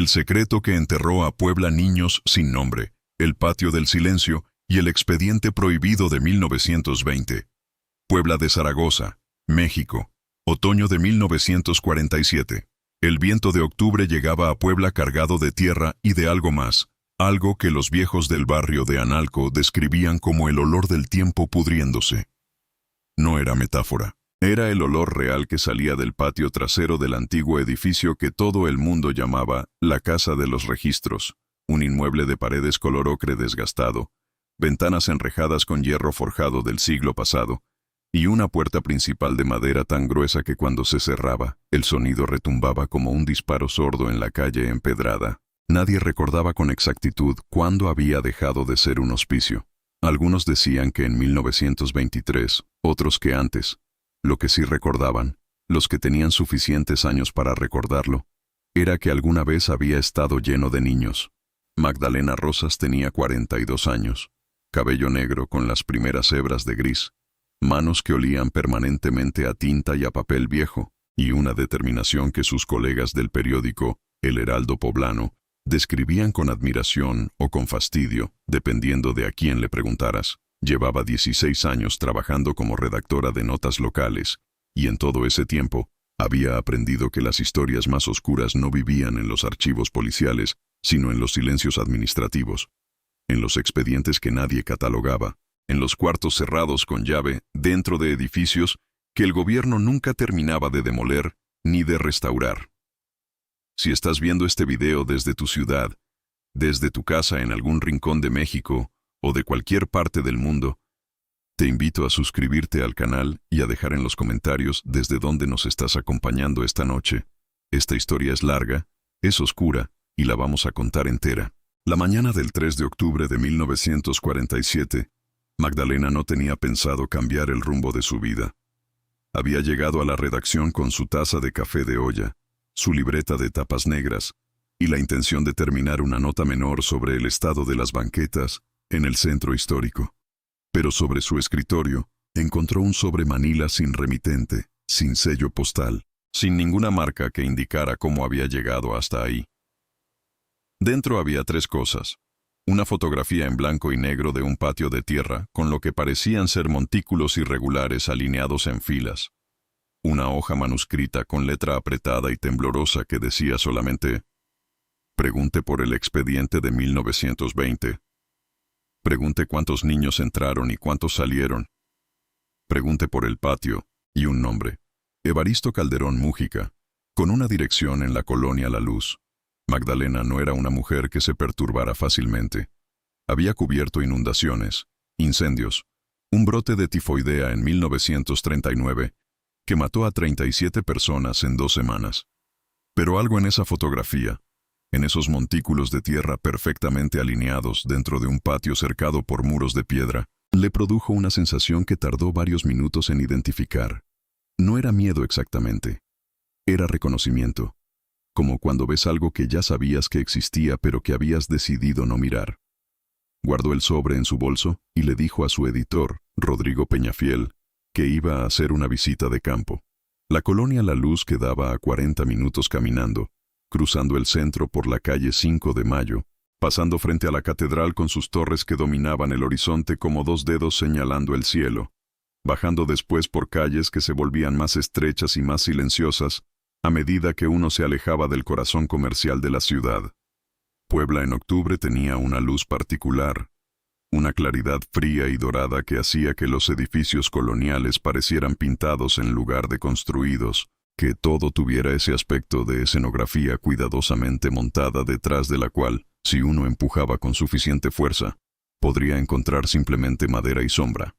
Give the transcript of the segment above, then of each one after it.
El secreto que enterró a Puebla, niños sin nombre, el patio del silencio y el expediente prohibido de 1920. Puebla de Zaragoza, México, otoño de 1947. El viento de octubre llegaba a Puebla cargado de tierra y de algo más, algo que los viejos del barrio de Analco describían como el olor del tiempo pudriéndose. No era metáfora. Era el olor real que salía del patio trasero del antiguo edificio que todo el mundo llamaba la Casa de los Registros, un inmueble de paredes color ocre desgastado, ventanas enrejadas con hierro forjado del siglo pasado, y una puerta principal de madera tan gruesa que cuando se cerraba, el sonido retumbaba como un disparo sordo en la calle empedrada. Nadie recordaba con exactitud cuándo había dejado de ser un hospicio. Algunos decían que en 1923, otros que antes. Lo que sí recordaban, los que tenían suficientes años para recordarlo, era que alguna vez había estado lleno de niños. Magdalena Rosas tenía 42 años, cabello negro con las primeras hebras de gris, manos que olían permanentemente a tinta y a papel viejo, y una determinación que sus colegas del periódico El Heraldo Poblano describían con admiración o con fastidio, dependiendo de a quién le preguntaras. Llevaba 16 años trabajando como redactora de notas locales, y en todo ese tiempo había aprendido que las historias más oscuras no vivían en los archivos policiales, sino en los silencios administrativos, en los expedientes que nadie catalogaba, en los cuartos cerrados con llave, dentro de edificios que el gobierno nunca terminaba de demoler ni de restaurar. Si estás viendo este video desde tu ciudad, desde tu casa en algún rincón de México, o de cualquier parte del mundo, te invito a suscribirte al canal y a dejar en los comentarios desde dónde nos estás acompañando esta noche. Esta historia es larga, es oscura, y la vamos a contar entera. La mañana del 3 de octubre de 1947, Magdalena no tenía pensado cambiar el rumbo de su vida. Había llegado a la redacción con su taza de café de olla, su libreta de tapas negras, y la intención de terminar una nota menor sobre el estado de las banquetas en el centro histórico. Pero sobre su escritorio, encontró un sobre Manila sin remitente, sin sello postal, sin ninguna marca que indicara cómo había llegado hasta ahí. Dentro había 3 cosas. Una fotografía en blanco y negro de un patio de tierra, con lo que parecían ser montículos irregulares alineados en filas. Una hoja manuscrita con letra apretada y temblorosa que decía solamente: «Pregunte por el expediente de 1920. Pregunte cuántos niños entraron y cuántos salieron. Pregunte por el patio», y un nombre: Evaristo Calderón Mújica, con una dirección en la colonia La Luz. Magdalena no era una mujer que se perturbara fácilmente. Había cubierto inundaciones, incendios, un brote de tifoidea en 1939 que mató a 37 personas en 2 semanas. Pero algo en esa fotografía, en esos montículos de tierra perfectamente alineados dentro de un patio cercado por muros de piedra, le produjo una sensación que tardó varios minutos en identificar. No era miedo exactamente. Era reconocimiento. Como cuando ves algo que ya sabías que existía pero que habías decidido no mirar. Guardó el sobre en su bolso y le dijo a su editor, Rodrigo Peñafiel, que iba a hacer una visita de campo. La colonia La Luz quedaba a 40 minutos caminando, cruzando el centro por la calle 5 de Mayo, pasando frente a la catedral con sus torres que dominaban el horizonte como 2 dedos señalando el cielo, bajando después por calles que se volvían más estrechas y más silenciosas a medida que uno se alejaba del corazón comercial de la ciudad. Puebla en octubre tenía una luz particular, una claridad fría y dorada que hacía que los edificios coloniales parecieran pintados en lugar de construidos, que todo tuviera ese aspecto de escenografía cuidadosamente montada detrás de la cual, si uno empujaba con suficiente fuerza, podría encontrar simplemente madera y sombra.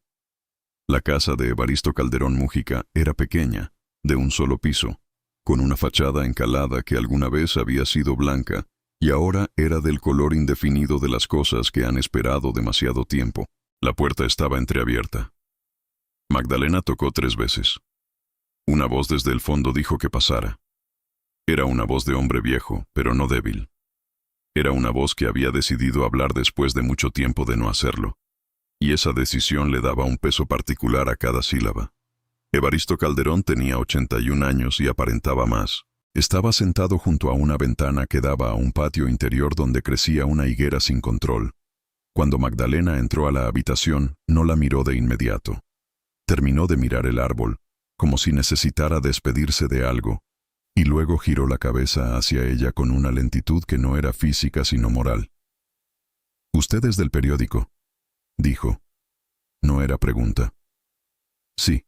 La casa de Evaristo Calderón Mújica era pequeña, de un solo piso, con una fachada encalada que alguna vez había sido blanca y ahora era del color indefinido de las cosas que han esperado demasiado tiempo. La puerta estaba entreabierta. Magdalena tocó 3 veces. Una voz desde el fondo dijo que pasara. Era una voz de hombre viejo, pero no débil. Era una voz que había decidido hablar después de mucho tiempo de no hacerlo, y esa decisión le daba un peso particular a cada sílaba. Evaristo Calderón tenía 81 años y aparentaba más. Estaba sentado junto a una ventana que daba a un patio interior donde crecía una higuera sin control. Cuando Magdalena entró a la habitación, no la miró de inmediato. Terminó de mirar el árbol, como si necesitara despedirse de algo, y luego giró la cabeza hacia ella con una lentitud que no era física sino moral. «¿Usted es del periódico?», dijo. No era pregunta. «Sí.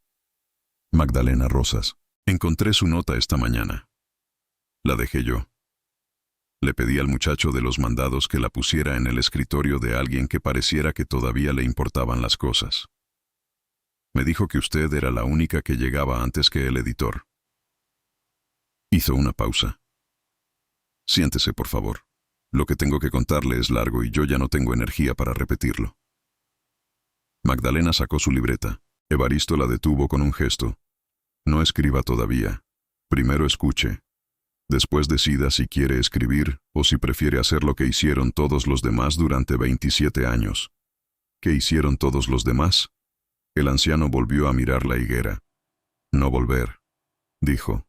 Magdalena Rosas. Encontré su nota esta mañana. La dejé yo. Le pedí al muchacho de los mandados que la pusiera en el escritorio de alguien que pareciera que todavía le importaban las cosas. Me dijo que usted era la única que llegaba antes que el editor». Hizo una pausa. «Siéntese, por favor. Lo que tengo que contarle es largo y yo ya no tengo energía para repetirlo». Magdalena sacó su libreta. Evaristo la detuvo con un gesto. «No escriba todavía. Primero escuche. Después decida si quiere escribir o si prefiere hacer lo que hicieron todos los demás durante 27 años. ¿Qué hicieron todos los demás?». El anciano volvió a mirar la higuera. «No volver», dijo.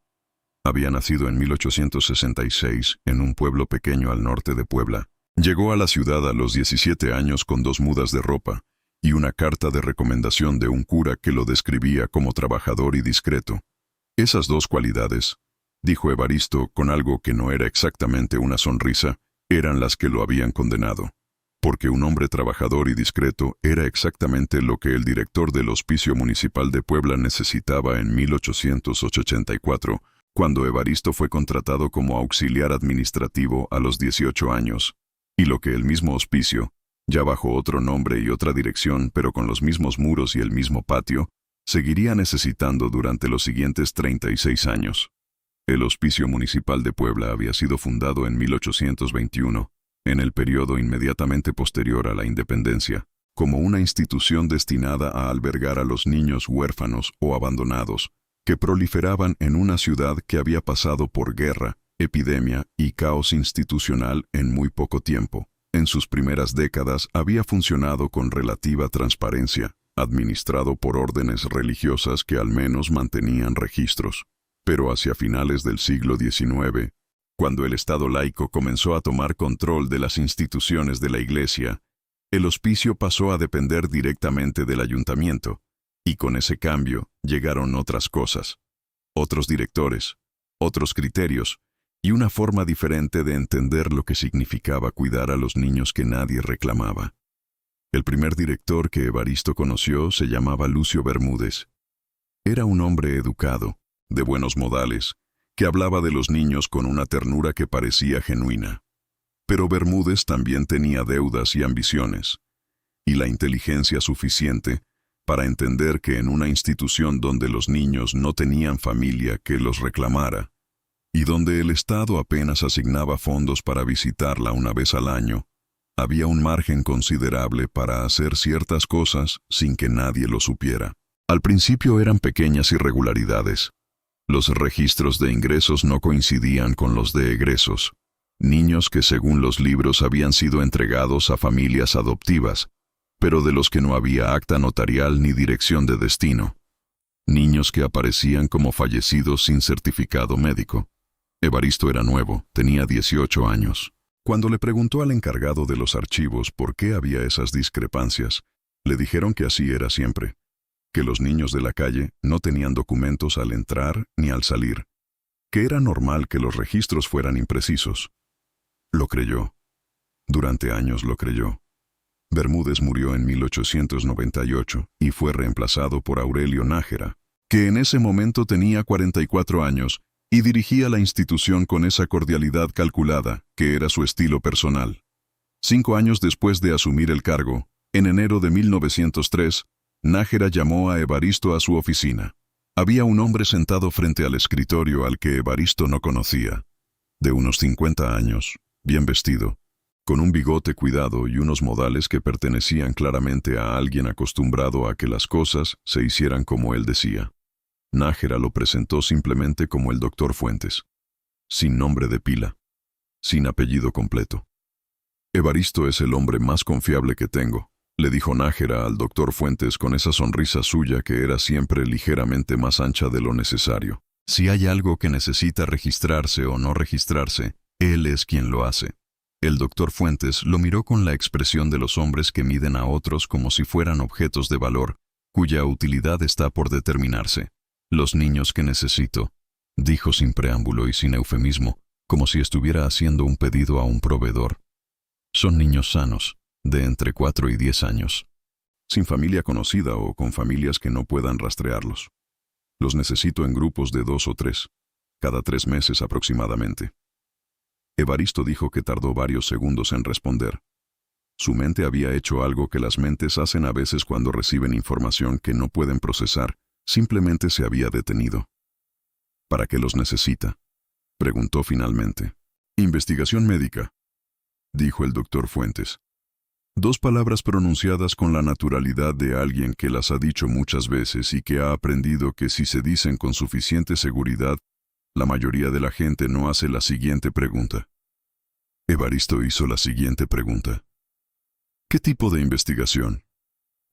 Había nacido en 1866 en un pueblo pequeño al norte de Puebla. Llegó a la ciudad a los 17 años con 2 mudas de ropa y una carta de recomendación de un cura que lo describía como trabajador y discreto. Esas 2 cualidades, dijo Evaristo con algo que no era exactamente una sonrisa, eran las que lo habían condenado. Porque un hombre trabajador y discreto era exactamente lo que el director del Hospicio Municipal de Puebla necesitaba en 1884, cuando Evaristo fue contratado como auxiliar administrativo a los 18 años, y lo que el mismo hospicio, ya bajo otro nombre y otra dirección, pero con los mismos muros y el mismo patio, seguiría necesitando durante los siguientes 36 años. El Hospicio Municipal de Puebla había sido fundado en 1821, en el periodo inmediatamente posterior a la independencia, como una institución destinada a albergar a los niños huérfanos o abandonados, que proliferaban en una ciudad que había pasado por guerra, epidemia y caos institucional en muy poco tiempo. En sus primeras décadas había funcionado con relativa transparencia, administrado por órdenes religiosas que al menos mantenían registros. Pero hacia finales del siglo XIX, cuando el Estado laico comenzó a tomar control de las instituciones de la Iglesia, el hospicio pasó a depender directamente del ayuntamiento, y con ese cambio llegaron otras cosas, otros directores, otros criterios, y una forma diferente de entender lo que significaba cuidar a los niños que nadie reclamaba. El primer director que Evaristo conoció se llamaba Lucio Bermúdez. Era un hombre educado, de buenos modales, que hablaba de los niños con una ternura que parecía genuina. Pero Bermúdez también tenía deudas y ambiciones, y la inteligencia suficiente para entender que en una institución donde los niños no tenían familia que los reclamara, y donde el Estado apenas asignaba fondos para visitarla una vez al año, había un margen considerable para hacer ciertas cosas sin que nadie lo supiera. Al principio eran pequeñas irregularidades. Los registros de ingresos no coincidían con los de egresos. Niños que según los libros habían sido entregados a familias adoptivas, pero de los que no había acta notarial ni dirección de destino. Niños que aparecían como fallecidos sin certificado médico. Evaristo era nuevo, tenía 18 años. Cuando le preguntó al encargado de los archivos por qué había esas discrepancias, le dijeron que así era siempre, que los niños de la calle no tenían documentos al entrar ni al salir, que era normal que los registros fueran imprecisos. Lo creyó. Durante años lo creyó. Bermúdez murió en 1898 y fue reemplazado por Aurelio Nájera, que en ese momento tenía 44 años y dirigía la institución con esa cordialidad calculada que era su estilo personal. 5 años después de asumir el cargo, en enero de 1903, Nájera llamó a Evaristo a su oficina. Había un hombre sentado frente al escritorio al que Evaristo no conocía, de unos 50 años, bien vestido, con un bigote cuidado y unos modales que pertenecían claramente a alguien acostumbrado a que las cosas se hicieran como él decía. Nájera lo presentó simplemente como el doctor Fuentes, sin nombre de pila, sin apellido completo. «Evaristo es el hombre más confiable que tengo», le dijo Nájera al doctor Fuentes con esa sonrisa suya que era siempre ligeramente más ancha de lo necesario. Si hay algo que necesita registrarse o no registrarse, él es quien lo hace. El doctor Fuentes lo miró con la expresión de los hombres que miden a otros como si fueran objetos de valor, cuya utilidad está por determinarse. Los niños que necesito, dijo sin preámbulo y sin eufemismo, como si estuviera haciendo un pedido a un proveedor. Son niños sanos, de entre 4 y 10 años, sin familia conocida o con familias que no puedan rastrearlos. Los necesito en grupos de 2 o 3, cada 3 meses aproximadamente. Evaristo dijo que tardó varios segundos en responder. Su mente había hecho algo que las mentes hacen a veces cuando reciben información que no pueden procesar, simplemente se había detenido. ¿Para qué los necesita?, preguntó finalmente. Investigación médica, dijo el doctor Fuentes. 2 palabras pronunciadas con la naturalidad de alguien que las ha dicho muchas veces y que ha aprendido que si se dicen con suficiente seguridad, la mayoría de la gente no hace la siguiente pregunta. Evaristo hizo la siguiente pregunta. ¿Qué tipo de investigación?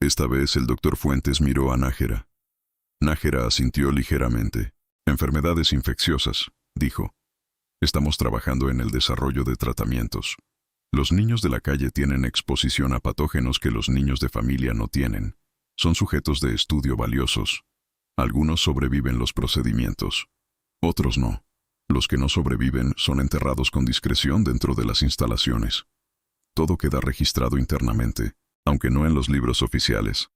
Esta vez el doctor Fuentes miró a Nájera. Nájera asintió ligeramente. Enfermedades infecciosas, dijo. Estamos trabajando en el desarrollo de tratamientos. Los niños de la calle tienen exposición a patógenos que los niños de familia no tienen. Son sujetos de estudio valiosos. Algunos sobreviven los procedimientos. Otros no. Los que no sobreviven son enterrados con discreción dentro de las instalaciones. Todo queda registrado internamente, aunque no en los libros oficiales.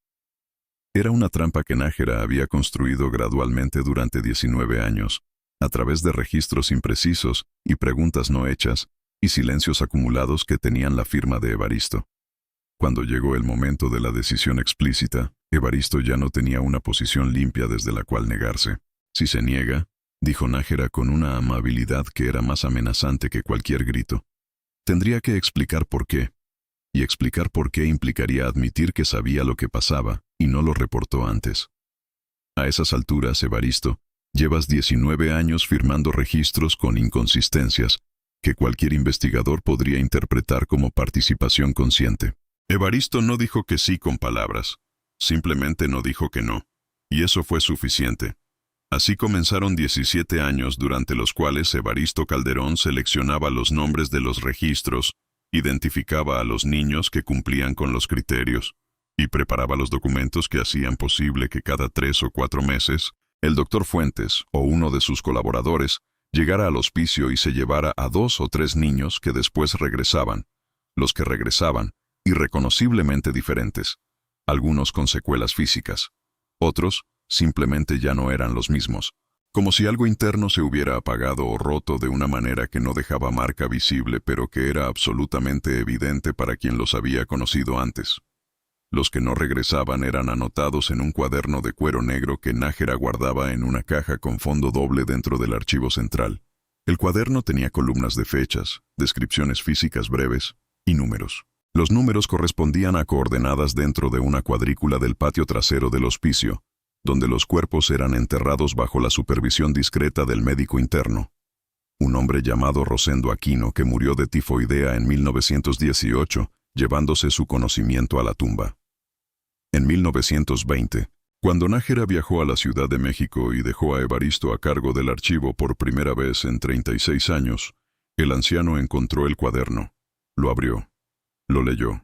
Era una trampa que Nájera había construido gradualmente durante 19 años, a través de registros imprecisos y preguntas no hechas, y silencios acumulados que tenían la firma de Evaristo. Cuando llegó el momento de la decisión explícita, Evaristo ya no tenía una posición limpia desde la cual negarse. Si se niega, dijo Nájera con una amabilidad que era más amenazante que cualquier grito, tendría que explicar por qué. Y explicar por qué implicaría admitir que sabía lo que pasaba y no lo reportó antes. A esas alturas, Evaristo, llevas 19 años firmando registros con inconsistencias que cualquier investigador podría interpretar como participación consciente. Evaristo no dijo que sí con palabras, simplemente no dijo que no, y eso fue suficiente. Así comenzaron 17 años durante los cuales Evaristo Calderón seleccionaba los nombres de los registros, identificaba a los niños que cumplían con los criterios, y preparaba los documentos que hacían posible que cada 3 o 4 meses, el doctor Fuentes o uno de sus colaboradores llegara al hospicio y se llevara a 2 o 3 niños que después regresaban, los que regresaban, irreconociblemente diferentes, algunos con secuelas físicas, otros simplemente ya no eran los mismos, como si algo interno se hubiera apagado o roto de una manera que no dejaba marca visible pero que era absolutamente evidente para quien los había conocido antes. Los que no regresaban eran anotados en un cuaderno de cuero negro que Nájera guardaba en una caja con fondo doble dentro del archivo central. El cuaderno tenía columnas de fechas, descripciones físicas breves y números. Los números correspondían a coordenadas dentro de una cuadrícula del patio trasero del hospicio, donde los cuerpos eran enterrados bajo la supervisión discreta del médico interno, un hombre llamado Rosendo Aquino que murió de tifoidea en 1918, llevándose su conocimiento a la tumba. En 1920, cuando Nájera viajó a la Ciudad de México y dejó a Evaristo a cargo del archivo por primera vez en 36 años, el anciano encontró el cuaderno, lo abrió, lo leyó,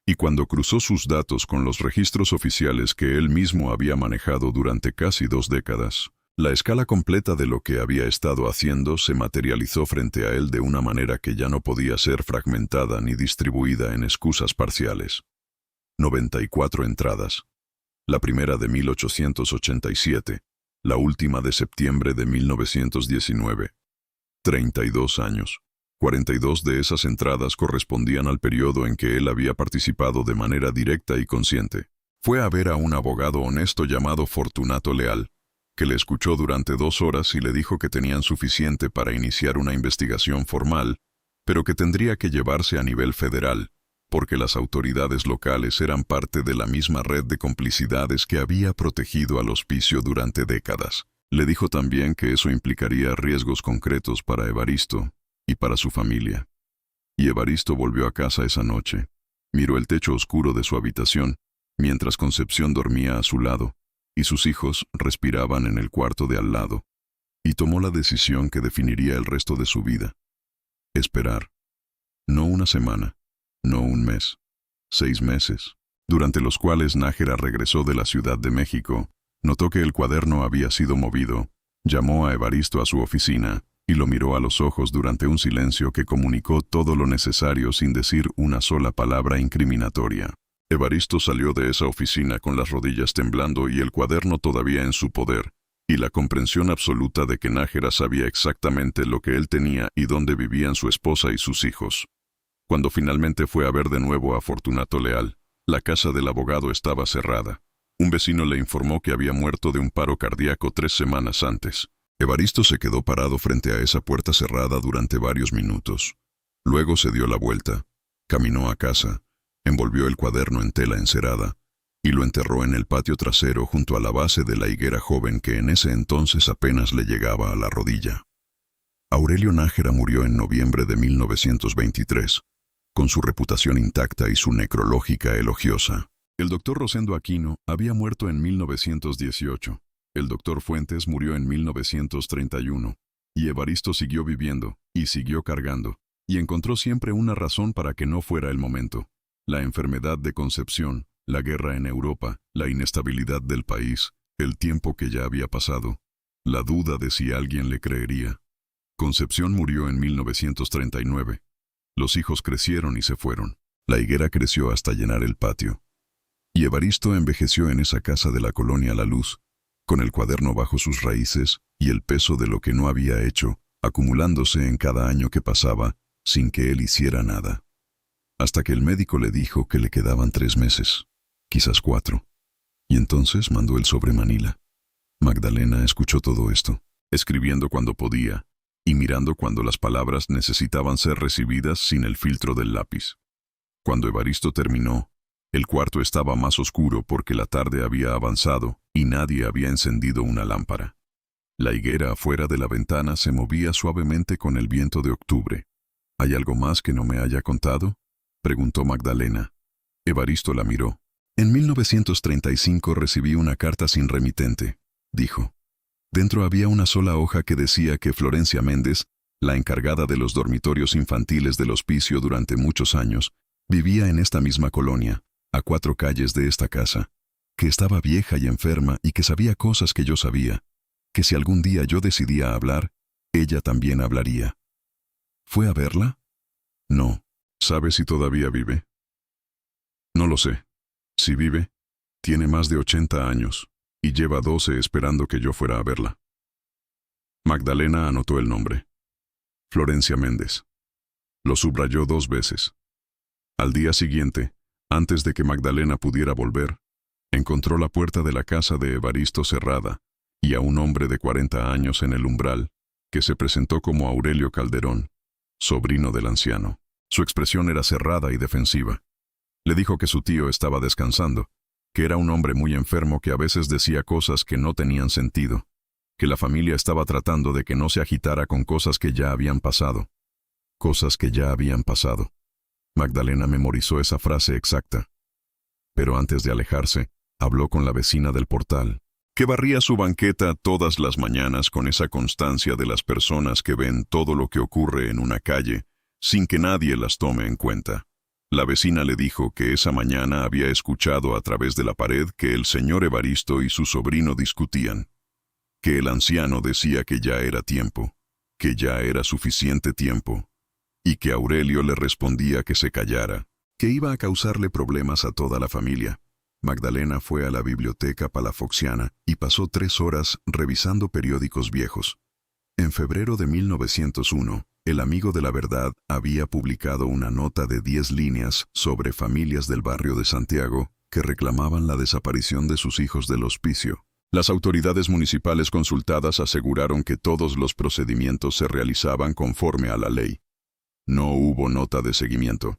y cuando cruzó sus datos con los registros oficiales que él mismo había manejado durante casi 2 décadas, la escala completa de lo que había estado haciendo se materializó frente a él de una manera que ya no podía ser fragmentada ni distribuida en excusas parciales. 94 entradas. La primera de 1887, la última de septiembre de 1919. 32 años. 42 de esas entradas correspondían al periodo en que él había participado de manera directa y consciente. Fue a ver a un abogado honesto llamado Fortunato Leal, que le escuchó durante 2 horas y le dijo que tenían suficiente para iniciar una investigación formal, pero que tendría que llevarse a nivel federal, porque las autoridades locales eran parte de la misma red de complicidades que había protegido al hospicio durante décadas. Le dijo también que eso implicaría riesgos concretos para Evaristo y para su familia. Y Evaristo volvió a casa esa noche. Miró el techo oscuro de su habitación, mientras Concepción dormía a su lado, y sus hijos respiraban en el cuarto de al lado. y tomó la decisión que definiría el resto de su vida. Esperar. No una semana, no un mes, 6 meses, durante los cuales Nájera regresó de la Ciudad de México, notó que el cuaderno había sido movido, llamó a Evaristo a su oficina y lo miró a los ojos durante un silencio que comunicó todo lo necesario sin decir una sola palabra incriminatoria. Evaristo salió de esa oficina con las rodillas temblando y el cuaderno todavía en su poder, y la comprensión absoluta de que Nájera sabía exactamente lo que él tenía y dónde vivían su esposa y sus hijos. Cuando finalmente fue a ver de nuevo a Fortunato Leal, la casa del abogado estaba cerrada. Un vecino le informó que había muerto de un paro cardíaco 3 semanas antes. Evaristo se quedó parado frente a esa puerta cerrada durante varios minutos. Luego se dio la vuelta, caminó a casa, envolvió el cuaderno en tela encerada y lo enterró en el patio trasero junto a la base de la higuera joven que en ese entonces apenas le llegaba a la rodilla. Aurelio Nájera murió en noviembre de 1923, con su reputación intacta y su necrológica elogiosa. El doctor Rosendo Aquino había muerto en 1918. El doctor Fuentes murió en 1931, y Evaristo siguió viviendo, y siguió cargando, y encontró siempre una razón para que no fuera el momento. La enfermedad de Concepción, la guerra en Europa, la inestabilidad del país, el tiempo que ya había pasado, la duda de si alguien le creería. Concepción murió en 1939. Los hijos crecieron y se fueron. La higuera creció hasta llenar el patio. Y Evaristo envejeció en esa casa de la colonia La Luz, con el cuaderno bajo sus raíces y el peso de lo que no había hecho, acumulándose en cada año que pasaba, sin que él hiciera nada. Hasta que el médico le dijo que le quedaban 3 meses, quizás 4. Y entonces mandó el sobre Manila. Magdalena escuchó todo esto, escribiendo cuando podía, y mirando cuando las palabras necesitaban ser recibidas sin el filtro del lápiz. Cuando Evaristo terminó, el cuarto estaba más oscuro porque la tarde había avanzado y nadie había encendido una lámpara. La higuera afuera de la ventana se movía suavemente con el viento de octubre. ¿Hay algo más que no me haya contado?, preguntó Magdalena. Evaristo la miró. En 1935 recibí una carta sin remitente, dijo. Dentro había una sola hoja que decía que Florencia Méndez, la encargada de los dormitorios infantiles del hospicio durante muchos años, vivía en esta misma colonia, a 4 calles de esta casa, que estaba vieja y enferma y que sabía cosas que yo sabía, que si algún día yo decidía hablar, ella también hablaría. ¿Fue a verla? No. ¿Sabe si todavía vive? No lo sé. Si vive, tiene más de 80 años, y lleva 12 esperando que yo fuera a verla. Magdalena anotó el nombre. Florencia Méndez. Lo subrayó 2 veces. Al día siguiente, antes de que Magdalena pudiera volver, encontró la puerta de la casa de Evaristo cerrada y a un hombre de 40 años en el umbral, que se presentó como Aurelio Calderón, sobrino del anciano. Su expresión era cerrada y defensiva. Le dijo que su tío estaba descansando, que era un hombre muy enfermo que a veces decía cosas que no tenían sentido, que la familia estaba tratando de que no se agitara con cosas que ya habían pasado. Cosas que ya habían pasado. Magdalena memorizó esa frase exacta. Pero antes de alejarse, habló con la vecina del portal, que barría su banqueta todas las mañanas con esa constancia de las personas que ven todo lo que ocurre en una calle, sin que nadie las tome en cuenta. La vecina le dijo que esa mañana había escuchado a través de la pared que el señor Evaristo y su sobrino discutían, que el anciano decía que ya era tiempo, que ya era suficiente tiempo, y que Aurelio le respondía que se callara, que iba a causarle problemas a toda la familia. Magdalena fue a la biblioteca palafoxiana y pasó 3 horas revisando periódicos viejos. En febrero de 1901, El Amigo de la Verdad había publicado una nota de 10 líneas sobre familias del barrio de Santiago que reclamaban la desaparición de sus hijos del hospicio. Las autoridades municipales consultadas aseguraron que todos los procedimientos se realizaban conforme a la ley. No hubo nota de seguimiento.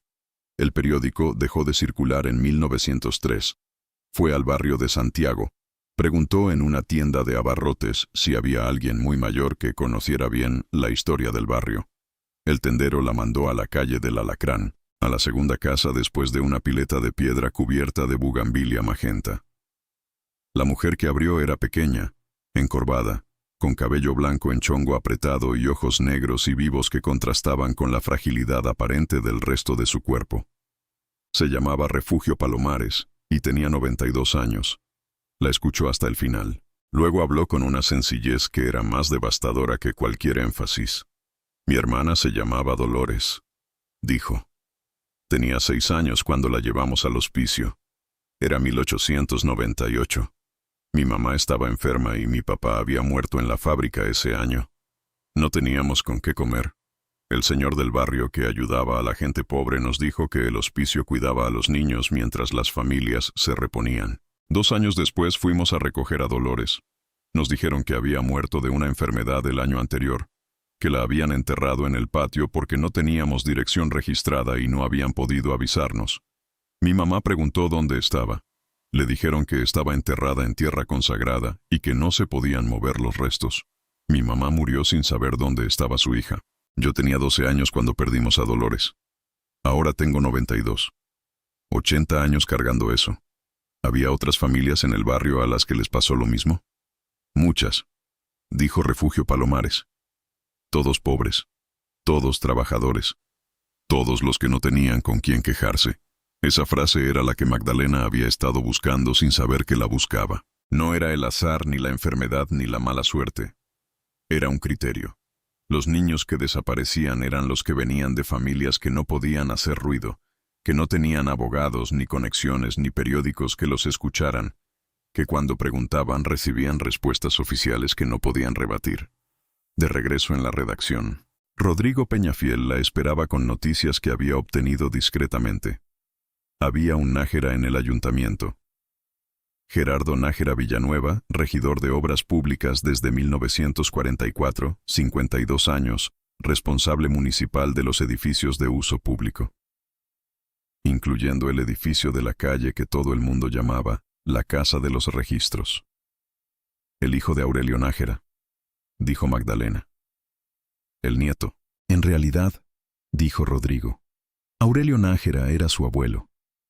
El periódico dejó de circular en 1903. Fue al barrio de Santiago. Preguntó en una tienda de abarrotes si había alguien muy mayor que conociera bien la historia del barrio. El tendero la mandó a la calle del Alacrán, a la segunda casa después de una pileta de piedra cubierta de bugambilia magenta. La mujer que abrió era pequeña, encorvada, con cabello blanco en chongo apretado y ojos negros y vivos que contrastaban con la fragilidad aparente del resto de su cuerpo. Se llamaba Refugio Palomares y tenía 92 años. La escuchó hasta el final. Luego habló con una sencillez que era más devastadora que cualquier énfasis. Mi hermana se llamaba Dolores, dijo. Tenía 6 años cuando la llevamos al hospicio. Era 1898. Mi mamá estaba enferma y mi papá había muerto en la fábrica ese año. No teníamos con qué comer. El señor del barrio que ayudaba a la gente pobre nos dijo que el hospicio cuidaba a los niños mientras las familias se reponían. 2 años después fuimos a recoger a Dolores. Nos dijeron que había muerto de una enfermedad el año anterior, que la habían enterrado en el patio porque no teníamos dirección registrada y no habían podido avisarnos. Mi mamá preguntó dónde estaba. Le dijeron que estaba enterrada en tierra consagrada y que no se podían mover los restos. Mi mamá murió sin saber dónde estaba su hija. Yo tenía 12 años cuando perdimos a Dolores. Ahora tengo 92. 80 años cargando eso. ¿Había otras familias en el barrio a las que les pasó lo mismo? Muchas, dijo Refugio Palomares. Todos pobres, todos trabajadores, todos los que no tenían con quién quejarse. Esa frase era la que Magdalena había estado buscando sin saber que la buscaba. No era el azar, ni la enfermedad, ni la mala suerte. Era un criterio. Los niños que desaparecían eran los que venían de familias que no podían hacer ruido, que no tenían abogados, ni conexiones, ni periódicos que los escucharan, que cuando preguntaban recibían respuestas oficiales que no podían rebatir. De regreso en la redacción, Rodrigo Peñafiel la esperaba con noticias que había obtenido discretamente. Había un Nájera en el ayuntamiento. Gerardo Nájera Villanueva, regidor de Obras Públicas desde 1944, 52 años, responsable municipal de los edificios de uso público, incluyendo el edificio de la calle que todo el mundo llamaba la Casa de los Registros. El hijo de Aurelio Nájera, dijo Magdalena. El nieto. En realidad, dijo Rodrigo, Aurelio Nájera era su abuelo.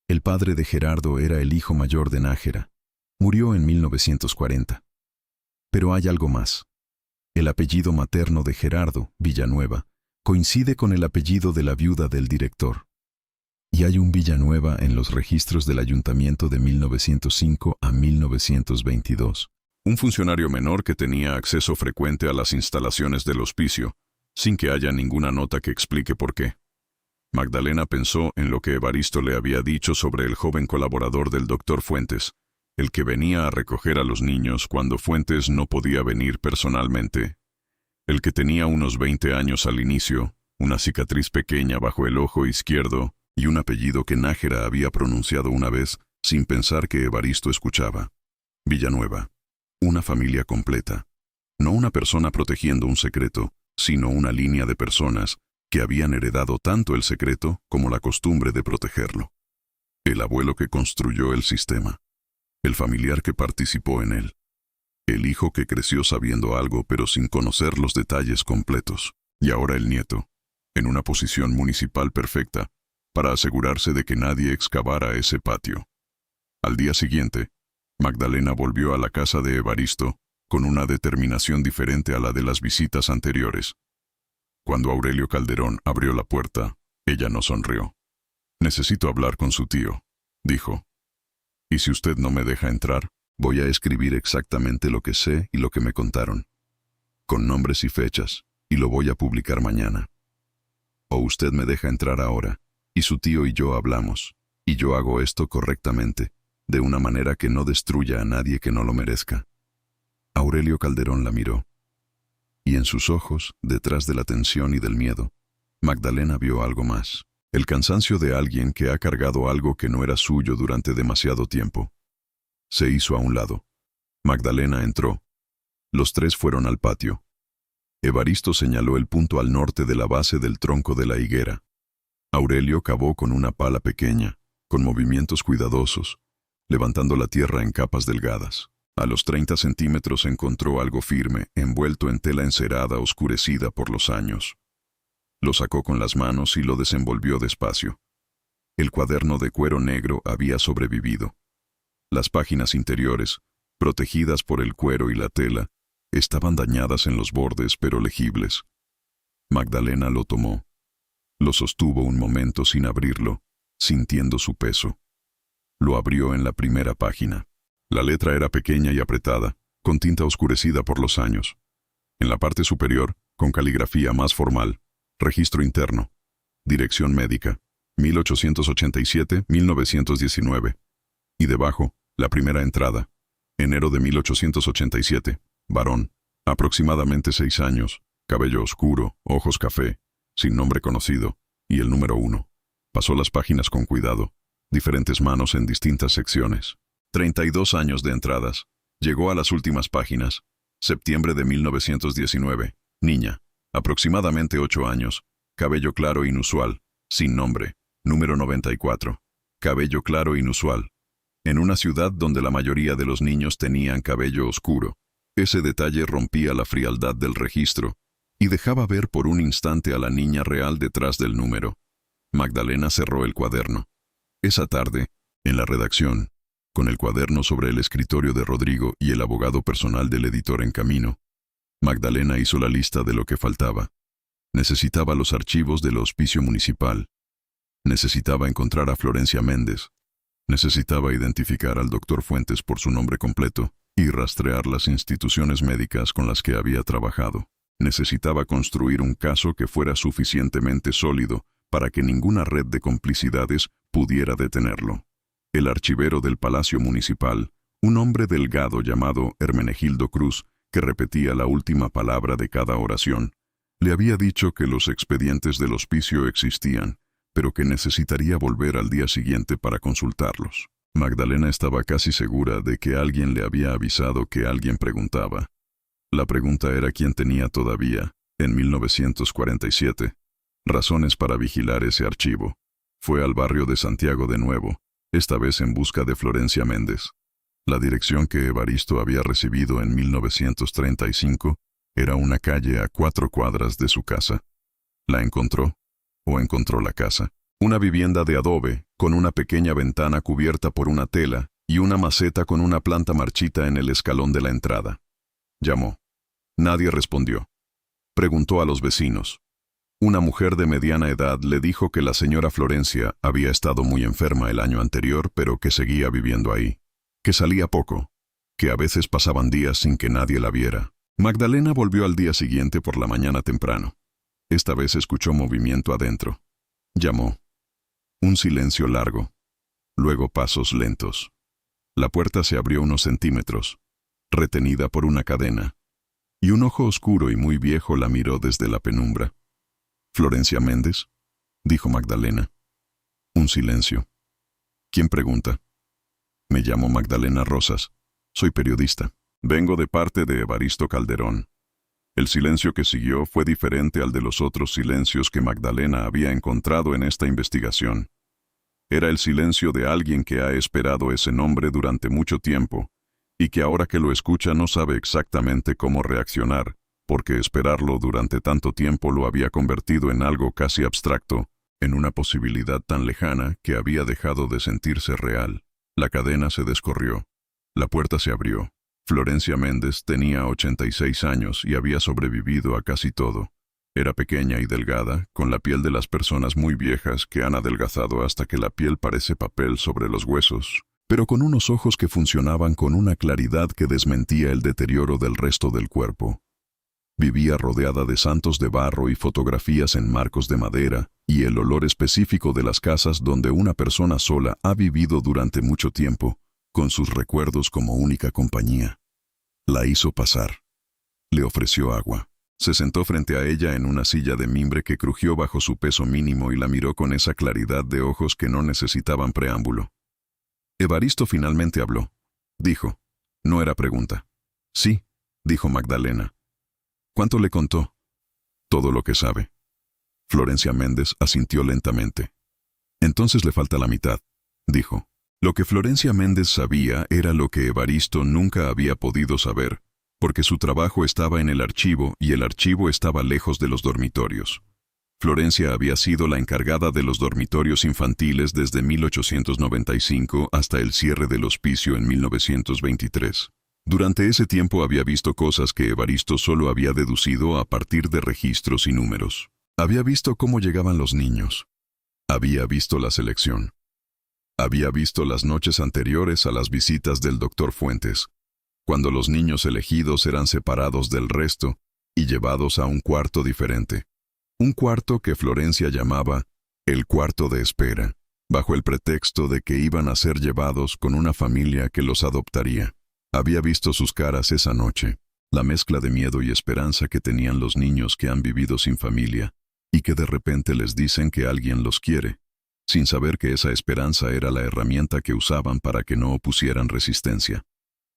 El padre de Gerardo era el hijo mayor de Nájera. Murió en 1940. Pero hay algo más. El apellido materno de Gerardo, Villanueva, coincide con el apellido de la viuda del director. Y hay un Villanueva en los registros del ayuntamiento de 1905 a 1922. Un funcionario menor que tenía acceso frecuente a las instalaciones del hospicio, sin que haya ninguna nota que explique por qué. Magdalena pensó en lo que Evaristo le había dicho sobre el joven colaborador del doctor Fuentes, el que venía a recoger a los niños cuando Fuentes no podía venir personalmente, el que tenía unos 20 años al inicio, una cicatriz pequeña bajo el ojo izquierdo y un apellido que Nájera había pronunciado una vez sin pensar que Evaristo escuchaba. Villanueva. Una familia completa. No una persona protegiendo un secreto, sino una línea de personas que habían heredado tanto el secreto como la costumbre de protegerlo. El abuelo que construyó el sistema. El familiar que participó en él. El hijo que creció sabiendo algo pero sin conocer los detalles completos. Y ahora el nieto, en una posición municipal perfecta, para asegurarse de que nadie excavara ese patio. Al día siguiente, Magdalena volvió a la casa de Evaristo con una determinación diferente a la de las visitas anteriores. Cuando Aurelio Calderón abrió la puerta, ella no sonrió. «Necesito hablar con su tío», dijo. «Y si usted no me deja entrar, voy a escribir exactamente lo que sé y lo que me contaron, con nombres y fechas, y lo voy a publicar mañana. O usted me deja entrar ahora, y su tío y yo hablamos, y yo hago esto correctamente, de una manera que no destruya a nadie que no lo merezca». Aurelio Calderón la miró. Y en sus ojos, detrás de la tensión y del miedo, Magdalena vio algo más. El cansancio de alguien que ha cargado algo que no era suyo durante demasiado tiempo. Se hizo a un lado. Magdalena entró. Los tres fueron al patio. Evaristo señaló el punto al norte de la base del tronco de la higuera. Aurelio cavó con una pala pequeña, con movimientos cuidadosos, levantando la tierra en capas delgadas. A los 30 centímetros encontró algo firme, envuelto en tela encerada oscurecida por los años. Lo sacó con las manos y lo desenvolvió despacio. El cuaderno de cuero negro había sobrevivido. Las páginas interiores, protegidas por el cuero y la tela, Estaban dañadas en los bordes, pero legibles. Magdalena lo tomó. Lo sostuvo un momento sin abrirlo, sintiendo su peso. Lo abrió en la primera página. La letra era pequeña y apretada, con tinta oscurecida por los años. En la parte superior, con caligrafía más formal, registro interno, dirección médica, 1887-1919. Y debajo, la primera entrada, enero de 1887, varón, aproximadamente 6 años, cabello oscuro, ojos café, sin nombre conocido, y el número 1. Pasó las páginas con cuidado, diferentes manos en distintas secciones. 32 años de entradas. Llegó a las últimas páginas. Septiembre de 1919. Niña. Aproximadamente 8 años. Cabello claro inusual. Sin nombre. Número 94. Cabello claro inusual. En una ciudad donde la mayoría de los niños tenían cabello oscuro. Ese detalle rompía la frialdad del registro y dejaba ver por un instante a la niña real detrás del número. Magdalena cerró el cuaderno. Esa tarde, en la redacción, con el cuaderno sobre el escritorio de Rodrigo y el abogado personal del editor en camino, Magdalena hizo la lista de lo que faltaba. Necesitaba los archivos del hospicio municipal. Necesitaba encontrar a Florencia Méndez. Necesitaba identificar al doctor Fuentes por su nombre completo y rastrear las instituciones médicas con las que había trabajado. Necesitaba construir un caso que fuera suficientemente sólido para que ninguna red de complicidades pudiera detenerlo. El archivero del Palacio Municipal, un hombre delgado llamado Hermenegildo Cruz, que repetía la última palabra de cada oración, le había dicho que los expedientes del hospicio existían, pero que necesitaría volver al día siguiente para consultarlos. Magdalena estaba casi segura de que alguien le había avisado que alguien preguntaba. La pregunta era quién tenía todavía, en 1947, razones para vigilar ese archivo. Fue al barrio de Santiago de nuevo, esta vez en busca de Florencia Méndez. La dirección que Evaristo había recibido en 1935 era una calle a 4 cuadras de su casa. ¿La encontró? ¿O encontró la casa? Una vivienda de adobe, con una pequeña ventana cubierta por una tela y una maceta con una planta marchita en el escalón de la entrada. Llamó. Nadie respondió. Preguntó a los vecinos. Una mujer de mediana edad le dijo que la señora Florencia había estado muy enferma el año anterior, pero que seguía viviendo ahí, que salía poco, que a veces pasaban días sin que nadie la viera. Magdalena volvió al día siguiente por la mañana temprano. Esta vez escuchó movimiento adentro. Llamó. Un silencio largo. Luego pasos lentos. La puerta se abrió unos centímetros, retenida por una cadena, y un ojo oscuro y muy viejo la miró desde la penumbra. «¿Florencia Méndez?», dijo Magdalena. Un silencio. «¿Quién pregunta?». «Me llamo Magdalena Rosas. Soy periodista. Vengo de parte de Evaristo Calderón». El silencio que siguió fue diferente al de los otros silencios que Magdalena había encontrado en esta investigación. Era el silencio de alguien que ha esperado ese nombre durante mucho tiempo y que ahora que lo escucha no sabe exactamente cómo reaccionar, porque esperarlo durante tanto tiempo lo había convertido en algo casi abstracto, en una posibilidad tan lejana que había dejado de sentirse real. La cadena se descorrió. La puerta se abrió. Florencia Méndez tenía 86 años y había sobrevivido a casi todo. Era pequeña y delgada, con la piel de las personas muy viejas que han adelgazado hasta que la piel parece papel sobre los huesos, pero con unos ojos que funcionaban con una claridad que desmentía el deterioro del resto del cuerpo. Vivía rodeada de santos de barro y fotografías en marcos de madera, y el olor específico de las casas donde una persona sola ha vivido durante mucho tiempo, con sus recuerdos como única compañía. La hizo pasar. Le ofreció agua. Se sentó frente a ella en una silla de mimbre que crujió bajo su peso mínimo y la miró con esa claridad de ojos que no necesitaban preámbulo. Evaristo finalmente habló. Dijo. No era pregunta. Sí, dijo Magdalena. ¿Cuánto le contó? Todo lo que sabe. Florencia Méndez asintió lentamente. Entonces le falta la mitad, dijo. Lo que Florencia Méndez sabía era lo que Evaristo nunca había podido saber, porque su trabajo estaba en el archivo y el archivo estaba lejos de los dormitorios. Florencia había sido la encargada de los dormitorios infantiles desde 1895 hasta el cierre del hospicio en 1923. Durante ese tiempo había visto cosas que Evaristo solo había deducido a partir de registros y números. Había visto cómo llegaban los niños. Había visto la selección. Había visto las noches anteriores a las visitas del doctor Fuentes, cuando los niños elegidos eran separados del resto y llevados a un cuarto diferente. Un cuarto que Florencia llamaba el cuarto de espera, bajo el pretexto de que iban a ser llevados con una familia que los adoptaría. Había visto sus caras esa noche, la mezcla de miedo y esperanza que tenían los niños que han vivido sin familia y que de repente les dicen que alguien los quiere, sin saber que esa esperanza era la herramienta que usaban para que no opusieran resistencia.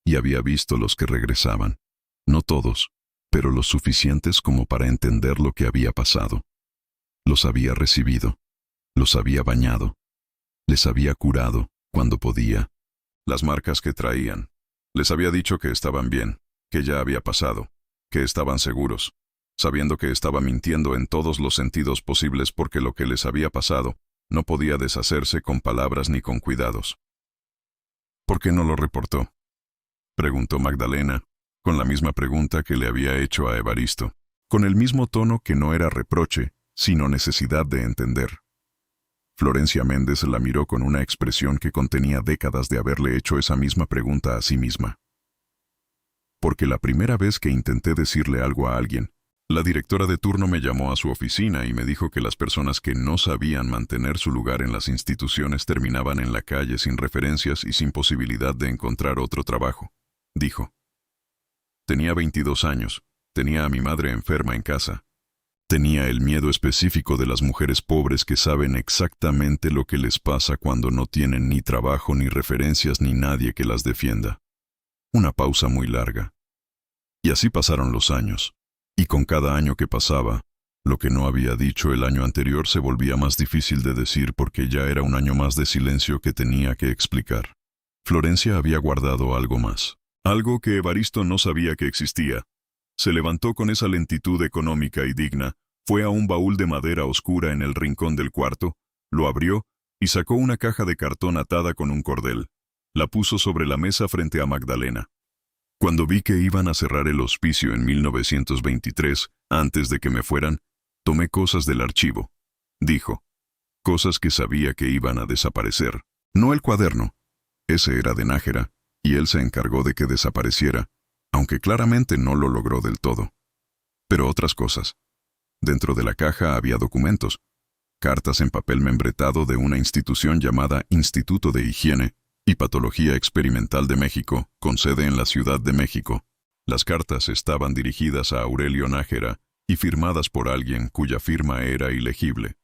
Y había visto los que regresaban. No todos, pero los suficientes como para entender lo que había pasado. Los había recibido, los había bañado, les había curado cuando podía. Las marcas que traían. Les había dicho que estaban bien, que ya había pasado, que estaban seguros, sabiendo que estaba mintiendo en todos los sentidos posibles porque lo que les había pasado no podía deshacerse con palabras ni con cuidados. ¿Por qué no lo reportó?, preguntó Magdalena, con la misma pregunta que le había hecho a Evaristo, con el mismo tono que no era reproche, sino necesidad de entender. Florencia Méndez la miró con una expresión que contenía décadas de haberle hecho esa misma pregunta a sí misma. Porque la primera vez que intenté decirle algo a alguien, la directora de turno me llamó a su oficina y me dijo que las personas que no sabían mantener su lugar en las instituciones terminaban en la calle sin referencias y sin posibilidad de encontrar otro trabajo, dijo. Tenía 22 años, tenía a mi madre enferma en casa. Tenía el miedo específico de las mujeres pobres que saben exactamente lo que les pasa cuando no tienen ni trabajo ni referencias ni nadie que las defienda. Una pausa muy larga. Y así pasaron los años. Y con cada año que pasaba, lo que no había dicho el año anterior se volvía más difícil de decir porque ya era un año más de silencio que tenía que explicar. Florencia había guardado algo más. Algo que Evaristo no sabía que existía. Se levantó con esa lentitud económica y digna, fue a un baúl de madera oscura en el rincón del cuarto, lo abrió y sacó una caja de cartón atada con un cordel. La puso sobre la mesa frente a Magdalena. Cuando vi que iban a cerrar el hospicio en 1923, antes de que me fueran, tomé cosas del archivo, dijo. Cosas que sabía que iban a desaparecer. No el cuaderno. Ese era de Nájera, y él se encargó de que desapareciera, aunque claramente no lo logró del todo. Pero otras cosas. Dentro de la caja había documentos, cartas en papel membretado de una institución llamada Instituto de Higiene y Patología Experimental de México, con sede en la Ciudad de México. Las cartas estaban dirigidas a Aurelio Nájera y firmadas por alguien cuya firma era ilegible,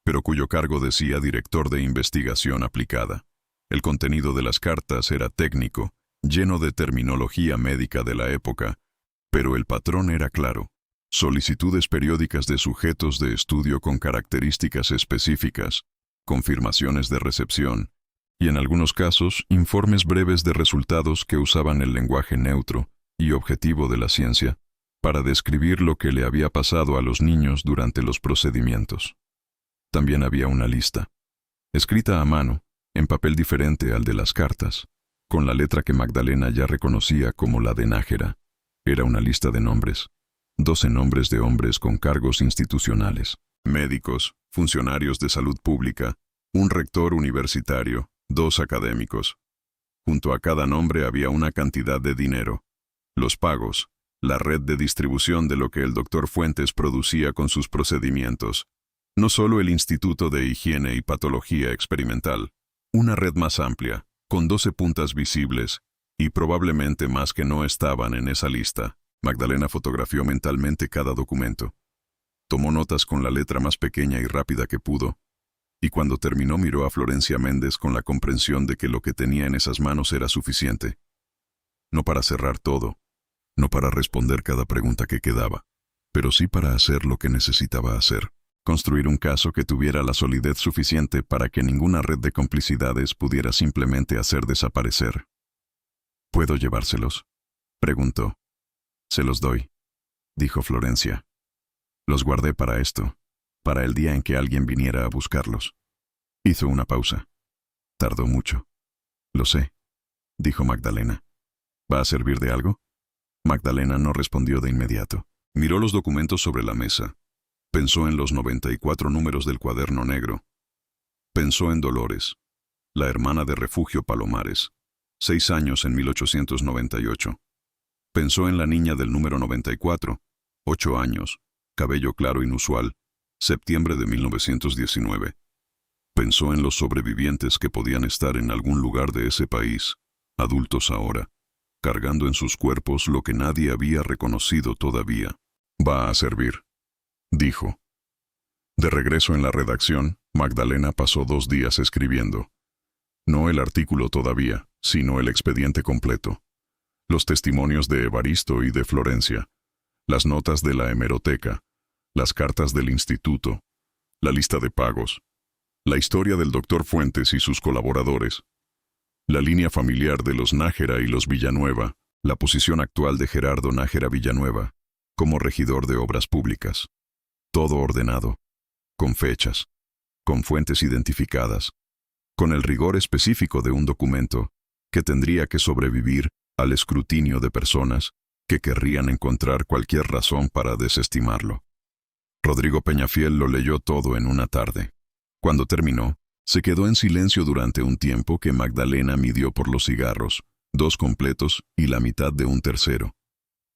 pero cuyo cargo decía director de investigación aplicada. El contenido de las cartas era técnico, lleno de terminología médica de la época, pero el patrón era claro. Solicitudes periódicas de sujetos de estudio con características específicas, confirmaciones de recepción, y en algunos casos, informes breves de resultados que usaban el lenguaje neutro y objetivo de la ciencia para describir lo que le había pasado a los niños durante los procedimientos. También había una lista, escrita a mano, en papel diferente al de las cartas, con la letra que Magdalena ya reconocía como la de Nájera. Era una lista de nombres, 12 nombres de hombres con cargos institucionales, médicos, funcionarios de salud pública, un rector universitario, 2 académicos. Junto a cada nombre había una cantidad de dinero, los pagos, la red de distribución de lo que el doctor Fuentes producía con sus procedimientos, no solo el Instituto de Higiene y Patología Experimental, una red más amplia, con 12 puntas visibles, y probablemente más que no estaban en esa lista. Magdalena fotografió mentalmente cada documento. Tomó notas con la letra más pequeña y rápida que pudo, y cuando terminó miró a Florencia Méndez con la comprensión de que lo que tenía en esas manos era suficiente. No para cerrar todo, no para responder cada pregunta que quedaba, pero sí para hacer lo que necesitaba hacer. Construir un caso que tuviera la solidez suficiente para que ninguna red de complicidades pudiera simplemente hacer desaparecer. ¿Puedo llevárselos?, preguntó. Se los doy, dijo Florencia. Los guardé para esto, para el día en que alguien viniera a buscarlos. Hizo una pausa. Tardó mucho. Lo sé, dijo Magdalena. ¿Va a servir de algo? Magdalena no respondió de inmediato. Miró los documentos sobre la mesa. Pensó en los 94 números del cuaderno negro. Pensó en Dolores, la hermana de Refugio Palomares, 6 años en 1898. Pensó en la niña del número 94, 8 años, cabello claro inusual, septiembre de 1919. Pensó en los sobrevivientes que podían estar en algún lugar de ese país, adultos ahora, cargando en sus cuerpos lo que nadie había reconocido todavía. Va a servir, dijo. De regreso en la redacción, Magdalena pasó 2 días escribiendo. No el artículo todavía, sino el expediente completo. Los testimonios de Evaristo y de Florencia, las notas de la hemeroteca, las cartas del instituto, la lista de pagos, la historia del doctor Fuentes y sus colaboradores, la línea familiar de los Nájera y los Villanueva, la posición actual de Gerardo Nájera Villanueva, como regidor de obras públicas. Todo ordenado, con fechas, con fuentes identificadas, con el rigor específico de un documento que tendría que sobrevivir al escrutinio de personas que querrían encontrar cualquier razón para desestimarlo. Rodrigo Peñafiel lo leyó todo en una tarde. Cuando terminó, se quedó en silencio durante un tiempo que Magdalena midió por los cigarros, 2 completos y la mitad de un tercero.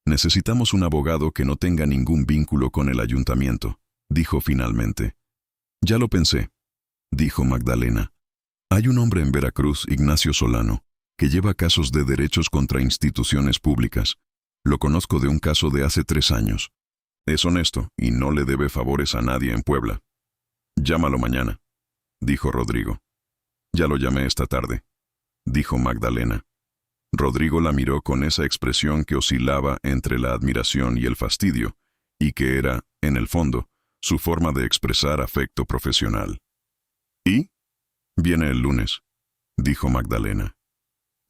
Necesitamos un abogado que no tenga ningún vínculo con el ayuntamiento, dijo finalmente. Ya lo pensé, dijo Magdalena. Hay un hombre en Veracruz, Ignacio Solano, que lleva casos de derechos contra instituciones públicas. Lo conozco de un caso de hace 3 años. Es honesto y no le debe favores a nadie en Puebla. Llámalo mañana, dijo Rodrigo. Ya lo llamé esta tarde, dijo Magdalena. Rodrigo la miró con esa expresión que oscilaba entre la admiración y el fastidio, y que era, en el fondo, su forma de expresar afecto profesional. ¿Y? Viene el lunes, dijo Magdalena.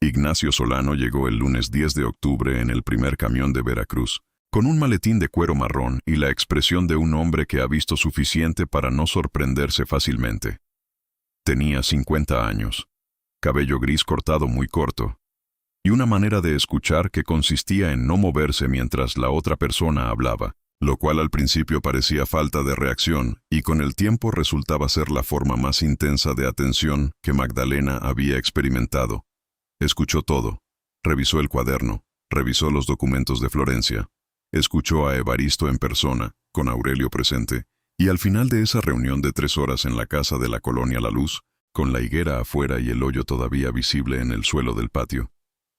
Ignacio Solano llegó el lunes 10 de octubre en el primer camión de Veracruz, con un maletín de cuero marrón y la expresión de un hombre que ha visto suficiente para no sorprenderse fácilmente. Tenía 50 años, cabello gris cortado muy corto, y una manera de escuchar que consistía en no moverse mientras la otra persona hablaba, lo cual al principio parecía falta de reacción y con el tiempo resultaba ser la forma más intensa de atención que Magdalena había experimentado. Escuchó todo, revisó el cuaderno, revisó los documentos de Florencia, escuchó a Evaristo en persona, con Aurelio presente, y al final de esa reunión de 3 horas en la casa de la colonia La Luz, con la higuera afuera y el hoyo todavía visible en el suelo del patio,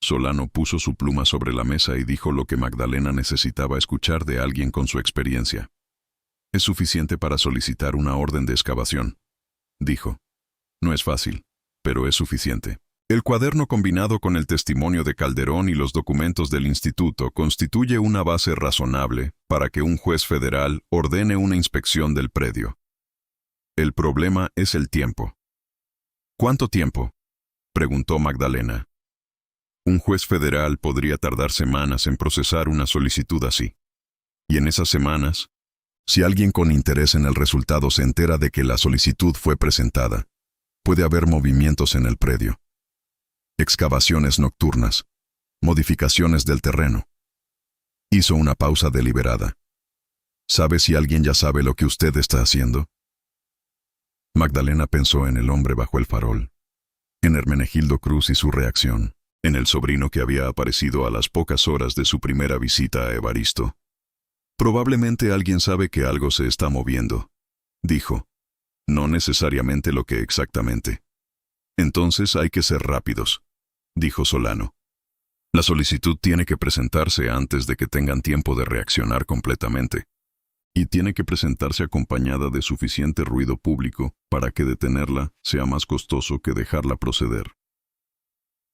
Solano puso su pluma sobre la mesa y dijo lo que Magdalena necesitaba escuchar de alguien con su experiencia. Es suficiente para solicitar una orden de excavación, dijo. No es fácil, pero es suficiente. El cuaderno combinado con el testimonio de Calderón y los documentos del instituto constituye una base razonable para que un juez federal ordene una inspección del predio. El problema es el tiempo. ¿Cuánto tiempo?, preguntó Magdalena. Un juez federal podría tardar semanas en procesar una solicitud así. Y en esas semanas, si alguien con interés en el resultado se entera de que la solicitud fue presentada, puede haber movimientos en el predio. Excavaciones nocturnas, modificaciones del terreno. Hizo una pausa deliberada. ¿Sabe si alguien ya sabe lo que usted está haciendo? Magdalena pensó en el hombre bajo el farol, en Hermenegildo Cruz y su reacción, en el sobrino que había aparecido a las pocas horas de su primera visita a Evaristo. Probablemente alguien sabe que algo se está moviendo, dijo. No necesariamente lo que exactamente. Entonces hay que ser rápidos, dijo Solano. La solicitud tiene que presentarse antes de que tengan tiempo de reaccionar completamente. Y tiene que presentarse acompañada de suficiente ruido público para que detenerla sea más costoso que dejarla proceder.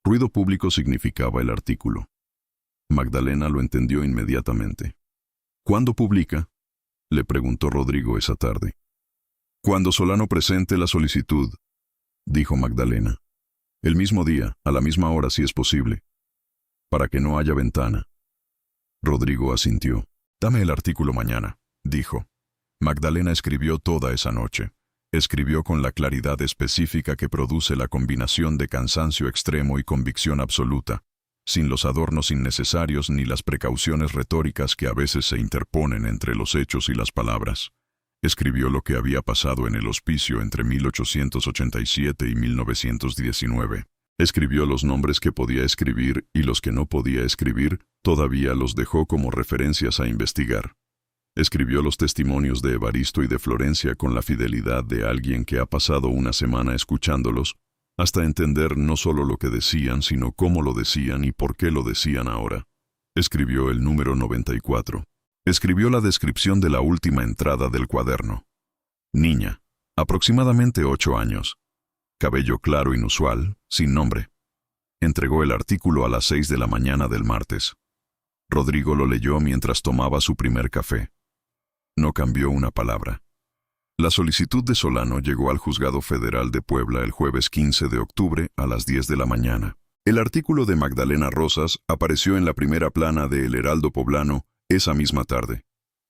Ruido público significaba el artículo. Magdalena lo entendió inmediatamente. ¿Cuándo publica?, le preguntó Rodrigo esa tarde. Cuando Solano presente la solicitud, dijo Magdalena. El mismo día, a la misma hora si es posible, para que no haya ventana. Rodrigo asintió. Dame el artículo mañana, dijo. Magdalena escribió toda esa noche. Escribió con la claridad específica que produce la combinación de cansancio extremo y convicción absoluta. sin los adornos innecesarios ni las precauciones retóricas que a veces se interponen entre los hechos y las palabras. Escribió lo que había pasado en el hospicio entre 1887 y 1919. Escribió los nombres que podía escribir y los que no podía escribir, todavía los dejó como referencias a investigar. Escribió los testimonios de Evaristo y de Florencia con la fidelidad de alguien que ha pasado una semana escuchándolos, hasta entender no solo lo que decían, sino cómo lo decían y por qué lo decían ahora. Escribió el número 94. Escribió la descripción de la última entrada del cuaderno. Niña, aproximadamente 8 años. Cabello claro inusual, sin nombre. Entregó el artículo a las 6 de la mañana del martes. Rodrigo lo leyó mientras tomaba su primer café. No cambió una palabra. La solicitud de Solano llegó al Juzgado Federal de Puebla el jueves 15 de octubre a las 10 de la mañana. El artículo de Magdalena Rosas apareció en la primera plana de El Heraldo Poblano esa misma tarde.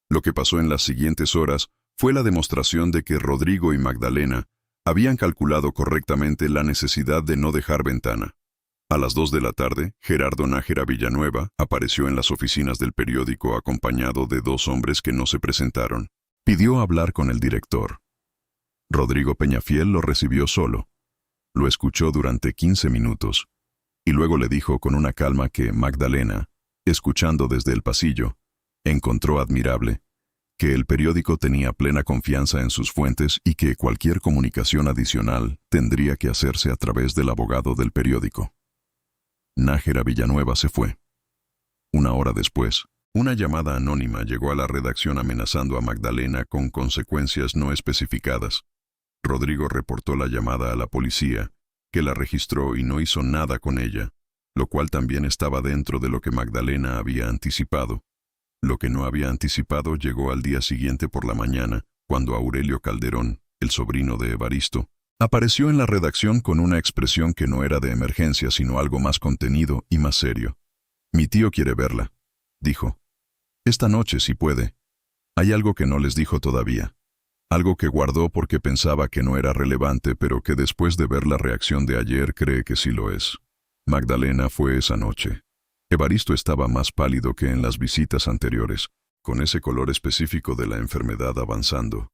Lo que pasó en las siguientes horas fue la demostración de que Rodrigo y Magdalena habían calculado correctamente la necesidad de no dejar ventana. A las 2 de la tarde, Gerardo Nájera Villanueva apareció en las oficinas del periódico acompañado de 2 hombres que no se presentaron. Pidió hablar con el director. Rodrigo Peñafiel lo recibió solo. Lo escuchó durante 15 minutos, y luego le dijo con una calma que Magdalena, escuchando desde el pasillo, encontró admirable, que el periódico tenía plena confianza en sus fuentes y que cualquier comunicación adicional tendría que hacerse a través del abogado del periódico. Nájera Villanueva se fue. Una hora después, una llamada anónima llegó a la redacción amenazando a Magdalena con consecuencias no especificadas. Rodrigo reportó la llamada a la policía, que la registró y no hizo nada con ella, lo cual también estaba dentro de lo que Magdalena había anticipado. Lo que no había anticipado llegó al día siguiente por la mañana, cuando Aurelio Calderón, el sobrino de Evaristo, apareció en la redacción con una expresión que no era de emergencia sino algo más contenido y más serio. «Mi tío quiere verla», dijo. «Esta noche, si puede. Hay algo que no les dijo todavía. Algo que guardó porque pensaba que no era relevante, pero que después de ver la reacción de ayer cree que sí lo es». Magdalena fue esa noche. Evaristo estaba más pálido que en las visitas anteriores, con ese color específico de la enfermedad avanzando.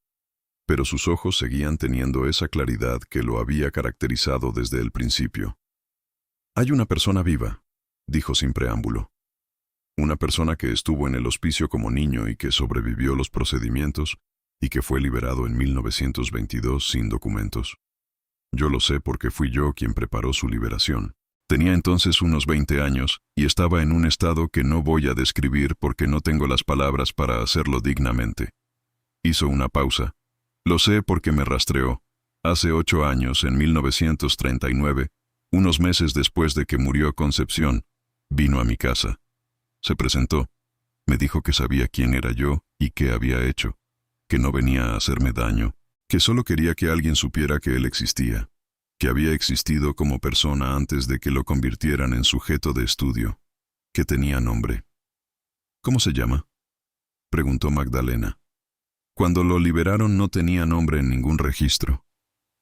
Pero sus ojos seguían teniendo esa claridad que lo había caracterizado desde el principio. «Hay una persona viva», dijo sin preámbulo. «Una persona que estuvo en el hospicio como niño y que sobrevivió los procedimientos y que fue liberado en 1922 sin documentos. Yo lo sé porque fui yo quien preparó su liberación. Tenía entonces unos 20 años y estaba en un estado que no voy a describir porque no tengo las palabras para hacerlo dignamente». Hizo una pausa. «Lo sé porque me rastreó. Hace 8 años, en 1939, unos meses después de que murió Concepción, vino a mi casa. Se presentó. Me dijo que sabía quién era yo y qué había hecho, que no venía a hacerme daño, que solo quería que alguien supiera que él existía, que había existido como persona antes de que lo convirtieran en sujeto de estudio, que tenía nombre». «¿Cómo se llama?», preguntó Magdalena. «Cuando lo liberaron no tenía nombre en ningún registro»,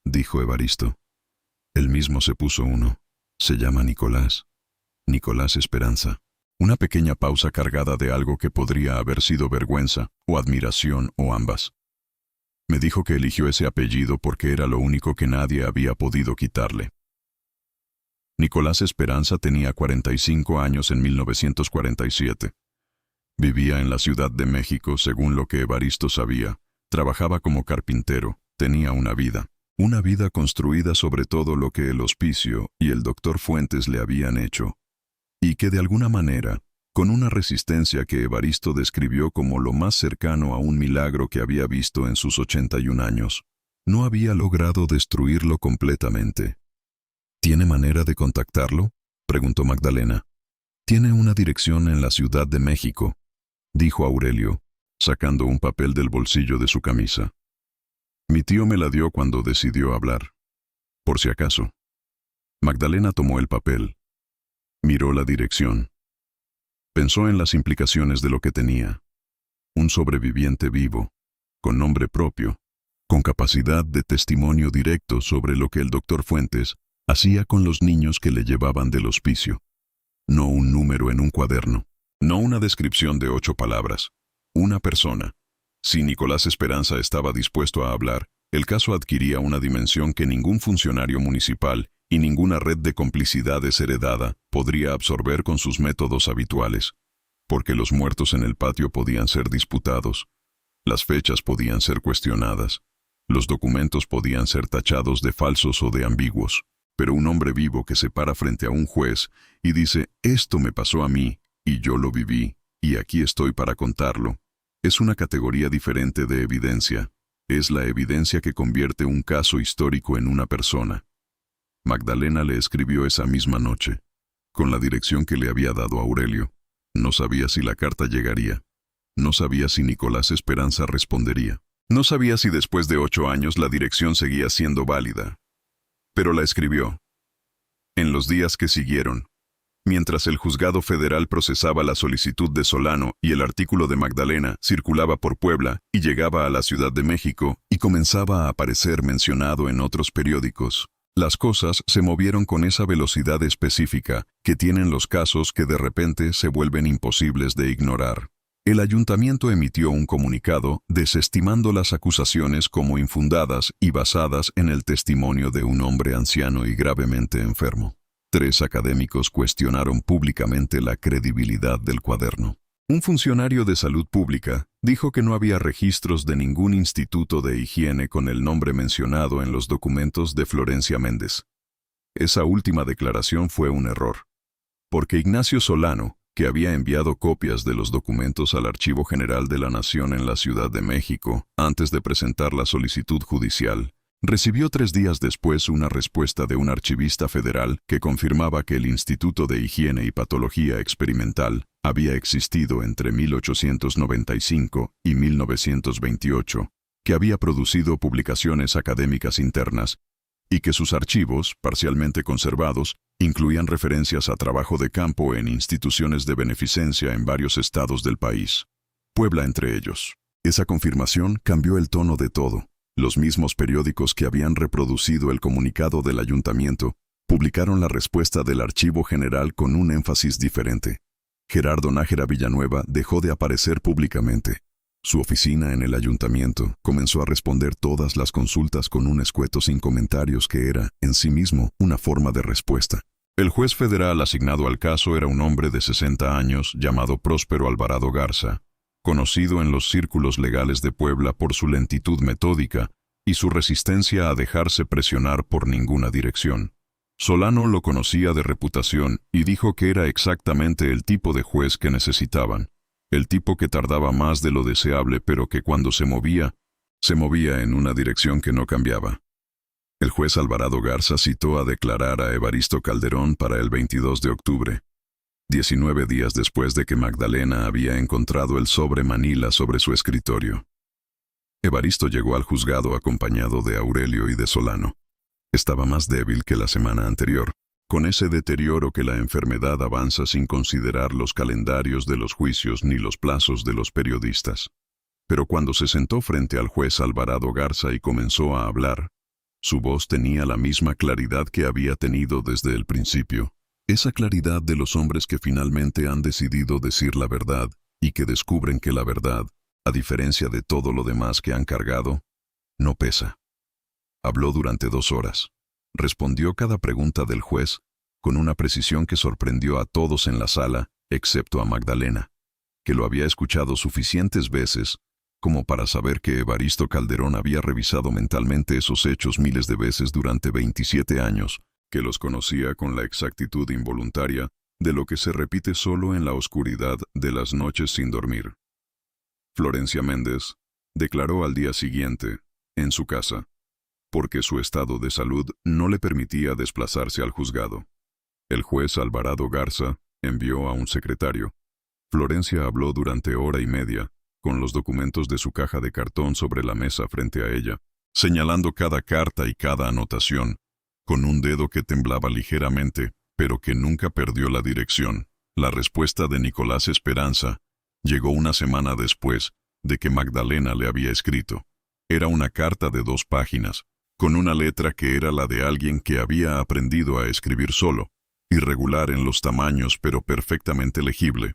dijo Evaristo. Él mismo se puso uno. «Se llama Nicolás. Nicolás Esperanza». Una pequeña pausa cargada de algo que podría haber sido vergüenza o admiración o ambas. «Me dijo que eligió ese apellido porque era lo único que nadie había podido quitarle». Nicolás Esperanza tenía 45 años en 1947. Vivía en la Ciudad de México, según lo que Evaristo sabía. Trabajaba como carpintero, tenía una vida construida sobre todo lo que el hospicio y el doctor Fuentes le habían hecho, y que de alguna manera, con una resistencia que Evaristo describió como lo más cercano a un milagro que había visto en sus 81 años, no había logrado destruirlo completamente. «¿Tiene manera de contactarlo?», preguntó Magdalena. «Tiene una dirección en la Ciudad de México», dijo Aurelio, sacando un papel del bolsillo de su camisa. «Mi tío me la dio cuando decidió hablar. Por si acaso». Magdalena tomó el papel. Miró la dirección. Pensó en las implicaciones de lo que tenía. Un sobreviviente vivo, con nombre propio, con capacidad de testimonio directo sobre lo que el doctor Fuentes hacía con los niños que le llevaban del hospicio. no un número en un cuaderno, no una descripción de 8 palabras, una persona. Si Nicolás Esperanza estaba dispuesto a hablar, el caso adquiría una dimensión que ningún funcionario municipal y ninguna red de complicidades heredada podría absorber con sus métodos habituales, porque los muertos en el patio podían ser disputados, las fechas podían ser cuestionadas, los documentos podían ser tachados de falsos o de ambiguos, pero un hombre vivo que se para frente a un juez y dice, esto me pasó a mí, y yo lo viví, y aquí estoy para contarlo, es una categoría diferente de evidencia. Es la evidencia que convierte un caso histórico en una persona. Magdalena le escribió esa misma noche, con la dirección que le había dado Aurelio. No sabía si la carta llegaría. No sabía si Nicolás Esperanza respondería. No sabía si después de 8 años la dirección seguía siendo válida. Pero la escribió. En los días que siguieron, mientras el juzgado federal procesaba la solicitud de Solano y el artículo de Magdalena circulaba por Puebla y llegaba a la Ciudad de México y comenzaba a aparecer mencionado en otros periódicos, las cosas se movieron con esa velocidad específica que tienen los casos que de repente se vuelven imposibles de ignorar. El ayuntamiento emitió un comunicado desestimando las acusaciones como infundadas y basadas en el testimonio de un hombre anciano y gravemente enfermo. 3 académicos cuestionaron públicamente la credibilidad del cuaderno. Un funcionario de salud pública dijo que no había registros de ningún instituto de higiene con el nombre mencionado en los documentos de Florencia Méndez. Esa última declaración fue un error, porque Ignacio Solano, que había enviado copias de los documentos al Archivo General de la Nación en la Ciudad de México antes de presentar la solicitud judicial, recibió 3 días después una respuesta de un archivista federal que confirmaba que el Instituto de Higiene y Patología Experimental había existido entre 1895 y 1928, que había producido publicaciones académicas internas y que sus archivos, parcialmente conservados, incluían referencias a trabajo de campo en instituciones de beneficencia en varios estados del país, Puebla entre ellos. Esa confirmación cambió el tono de todo. Los mismos periódicos que habían reproducido el comunicado del ayuntamiento publicaron la respuesta del Archivo General con un énfasis diferente. Gerardo Nájera Villanueva dejó de aparecer públicamente. Su oficina en el ayuntamiento comenzó a responder todas las consultas con un escueto sin comentarios que era, en sí mismo, una forma de respuesta. El juez federal asignado al caso era un hombre de 60 años llamado Próspero Alvarado Garza, conocido en los círculos legales de Puebla por su lentitud metódica y su resistencia a dejarse presionar por ninguna dirección. Solano lo conocía de reputación y dijo que era exactamente el tipo de juez que necesitaban, el tipo que tardaba más de lo deseable pero que cuando se movía en una dirección que no cambiaba. El juez Alvarado Garza citó a declarar a Evaristo Calderón para el 22 de octubre. 19 días después de que Magdalena había encontrado el sobre Manila sobre su escritorio. Evaristo llegó al juzgado acompañado de Aurelio y de Solano. Estaba más débil que la semana anterior, con ese deterioro que la enfermedad avanza sin considerar los calendarios de los juicios ni los plazos de los periodistas. Pero cuando se sentó frente al juez Alvarado Garza y comenzó a hablar, su voz tenía la misma claridad que había tenido desde el principio. Esa claridad de los hombres que finalmente han decidido decir la verdad y que descubren que la verdad, a diferencia de todo lo demás que han cargado, no pesa. Habló durante 2 horas. Respondió cada pregunta del juez con una precisión que sorprendió a todos en la sala, excepto a Magdalena, que lo había escuchado suficientes veces como para saber que Evaristo Calderón había revisado mentalmente esos hechos miles de veces durante 27 años, que los conocía con la exactitud involuntaria de lo que se repite solo en la oscuridad de las noches sin dormir. Florencia Méndez declaró al día siguiente, en su casa, porque su estado de salud no le permitía desplazarse al juzgado. El juez Alvarado Garza envió a un secretario. Florencia habló durante 1 hora y media, con los documentos de su caja de cartón sobre la mesa frente a ella, señalando cada carta y cada anotación, con un dedo que temblaba ligeramente, pero que nunca perdió la dirección. La respuesta de Nicolás Esperanza llegó una semana después de que Magdalena le había escrito. Era una carta de 2 páginas, con una letra que era la de alguien que había aprendido a escribir solo, irregular en los tamaños pero perfectamente legible,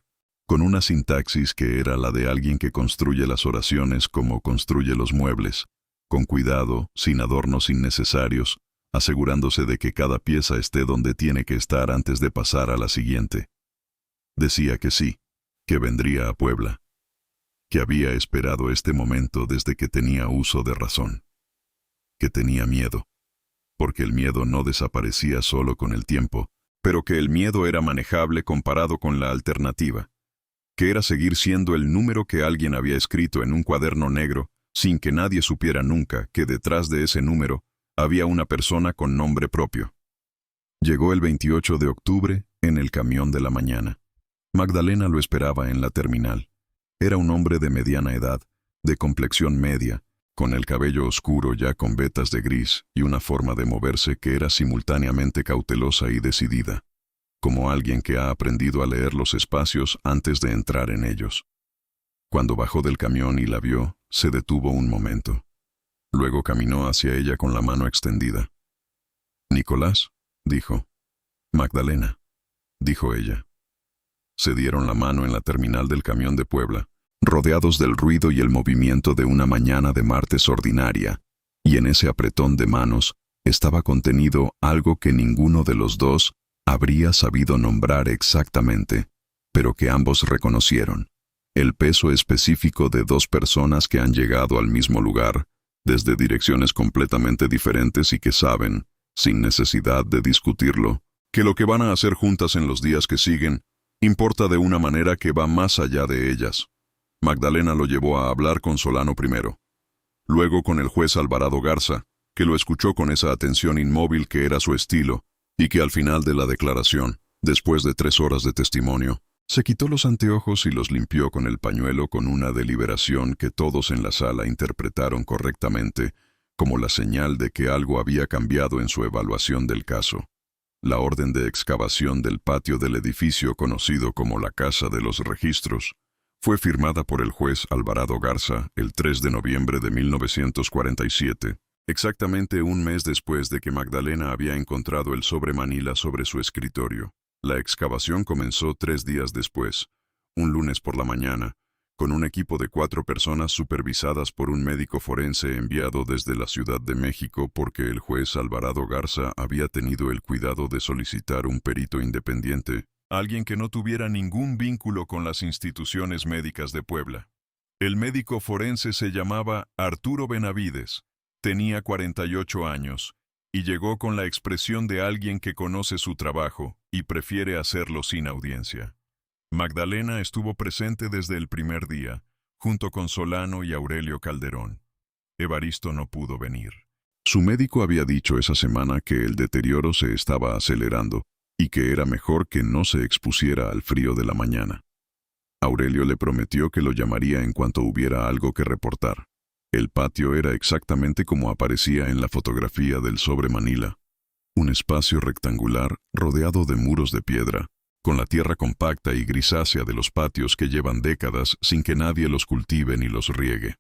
con una sintaxis que era la de alguien que construye las oraciones como construye los muebles, con cuidado, sin adornos innecesarios, asegurándose de que cada pieza esté donde tiene que estar antes de pasar a la siguiente. Decía que sí, que vendría a Puebla, que había esperado este momento desde que tenía uso de razón, que tenía miedo, porque el miedo no desaparecía solo con el tiempo, pero que el miedo era manejable comparado con la alternativa, que era seguir siendo el número que alguien había escrito en un cuaderno negro, sin que nadie supiera nunca que detrás de ese número había una persona con nombre propio. Llegó el 28 de octubre en el camión de la mañana. Magdalena lo esperaba en la terminal. Era un hombre de mediana edad, de complexión media, con el cabello oscuro ya con vetas de gris y una forma de moverse que era simultáneamente cautelosa y decidida, como alguien que ha aprendido a leer los espacios antes de entrar en ellos. Cuando bajó del camión y la vio, se detuvo un momento. Luego caminó hacia ella con la mano extendida. «Nicolás», dijo. «Magdalena», dijo ella. Se dieron la mano en la terminal del camión de Puebla, rodeados del ruido y el movimiento de una mañana de martes ordinaria, y en ese apretón de manos estaba contenido algo que ninguno de los dos habría sabido nombrar exactamente, pero que ambos reconocieron: el peso específico de dos personas que han llegado al mismo lugar, desde direcciones completamente diferentes y que saben, sin necesidad de discutirlo, que lo que van a hacer juntas en los días que siguen importa de una manera que va más allá de ellas. Magdalena lo llevó a hablar con Solano primero, luego con el juez Alvarado Garza, que lo escuchó con esa atención inmóvil que era su estilo, y que al final de la declaración, después de 3 horas de testimonio, se quitó los anteojos y los limpió con el pañuelo con una deliberación que todos en la sala interpretaron correctamente como la señal de que algo había cambiado en su evaluación del caso. La orden de excavación del patio del edificio conocido como la Casa de los Registros fue firmada por el juez Alvarado Garza el 3 de noviembre de 1947, exactamente un mes después de que Magdalena había encontrado el sobre Manila sobre su escritorio. La excavación comenzó 3 días después, un lunes por la mañana, con un equipo de 4 personas supervisadas por un médico forense enviado desde la Ciudad de México porque el juez Alvarado Garza había tenido el cuidado de solicitar un perito independiente, alguien que no tuviera ningún vínculo con las instituciones médicas de Puebla. El médico forense se llamaba Arturo Benavides, tenía 48 años, y llegó con la expresión de alguien que conoce su trabajo y prefiere hacerlo sin audiencia. Magdalena estuvo presente desde el primer día, junto con Solano y Aurelio Calderón. Evaristo no pudo venir. Su médico había dicho esa semana que el deterioro se estaba acelerando y que era mejor que no se expusiera al frío de la mañana. Aurelio le prometió que lo llamaría en cuanto hubiera algo que reportar. El patio era exactamente como aparecía en la fotografía del sobre Manila. Un espacio rectangular rodeado de muros de piedra, con la tierra compacta y grisácea de los patios que llevan décadas sin que nadie los cultive ni los riegue.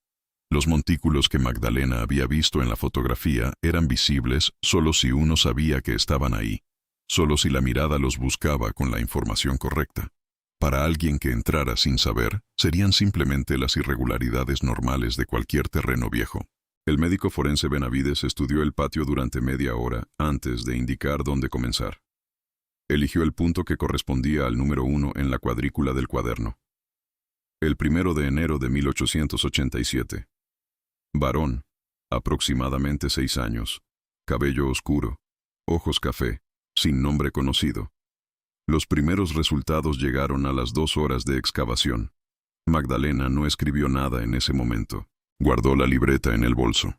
Los montículos que Magdalena había visto en la fotografía eran visibles solo si uno sabía que estaban ahí, solo si la mirada los buscaba con la información correcta. Para alguien que entrara sin saber, serían simplemente las irregularidades normales de cualquier terreno viejo. El médico forense Benavides estudió el patio durante media hora antes de indicar dónde comenzar. Eligió el punto que correspondía al número 1 en la cuadrícula del cuaderno. El 1 de enero de 1887. Varón, aproximadamente 6 años, cabello oscuro, ojos café, sin nombre conocido. Los primeros resultados llegaron a las 2 horas de excavación. Magdalena no escribió nada en ese momento. Guardó la libreta en el bolso.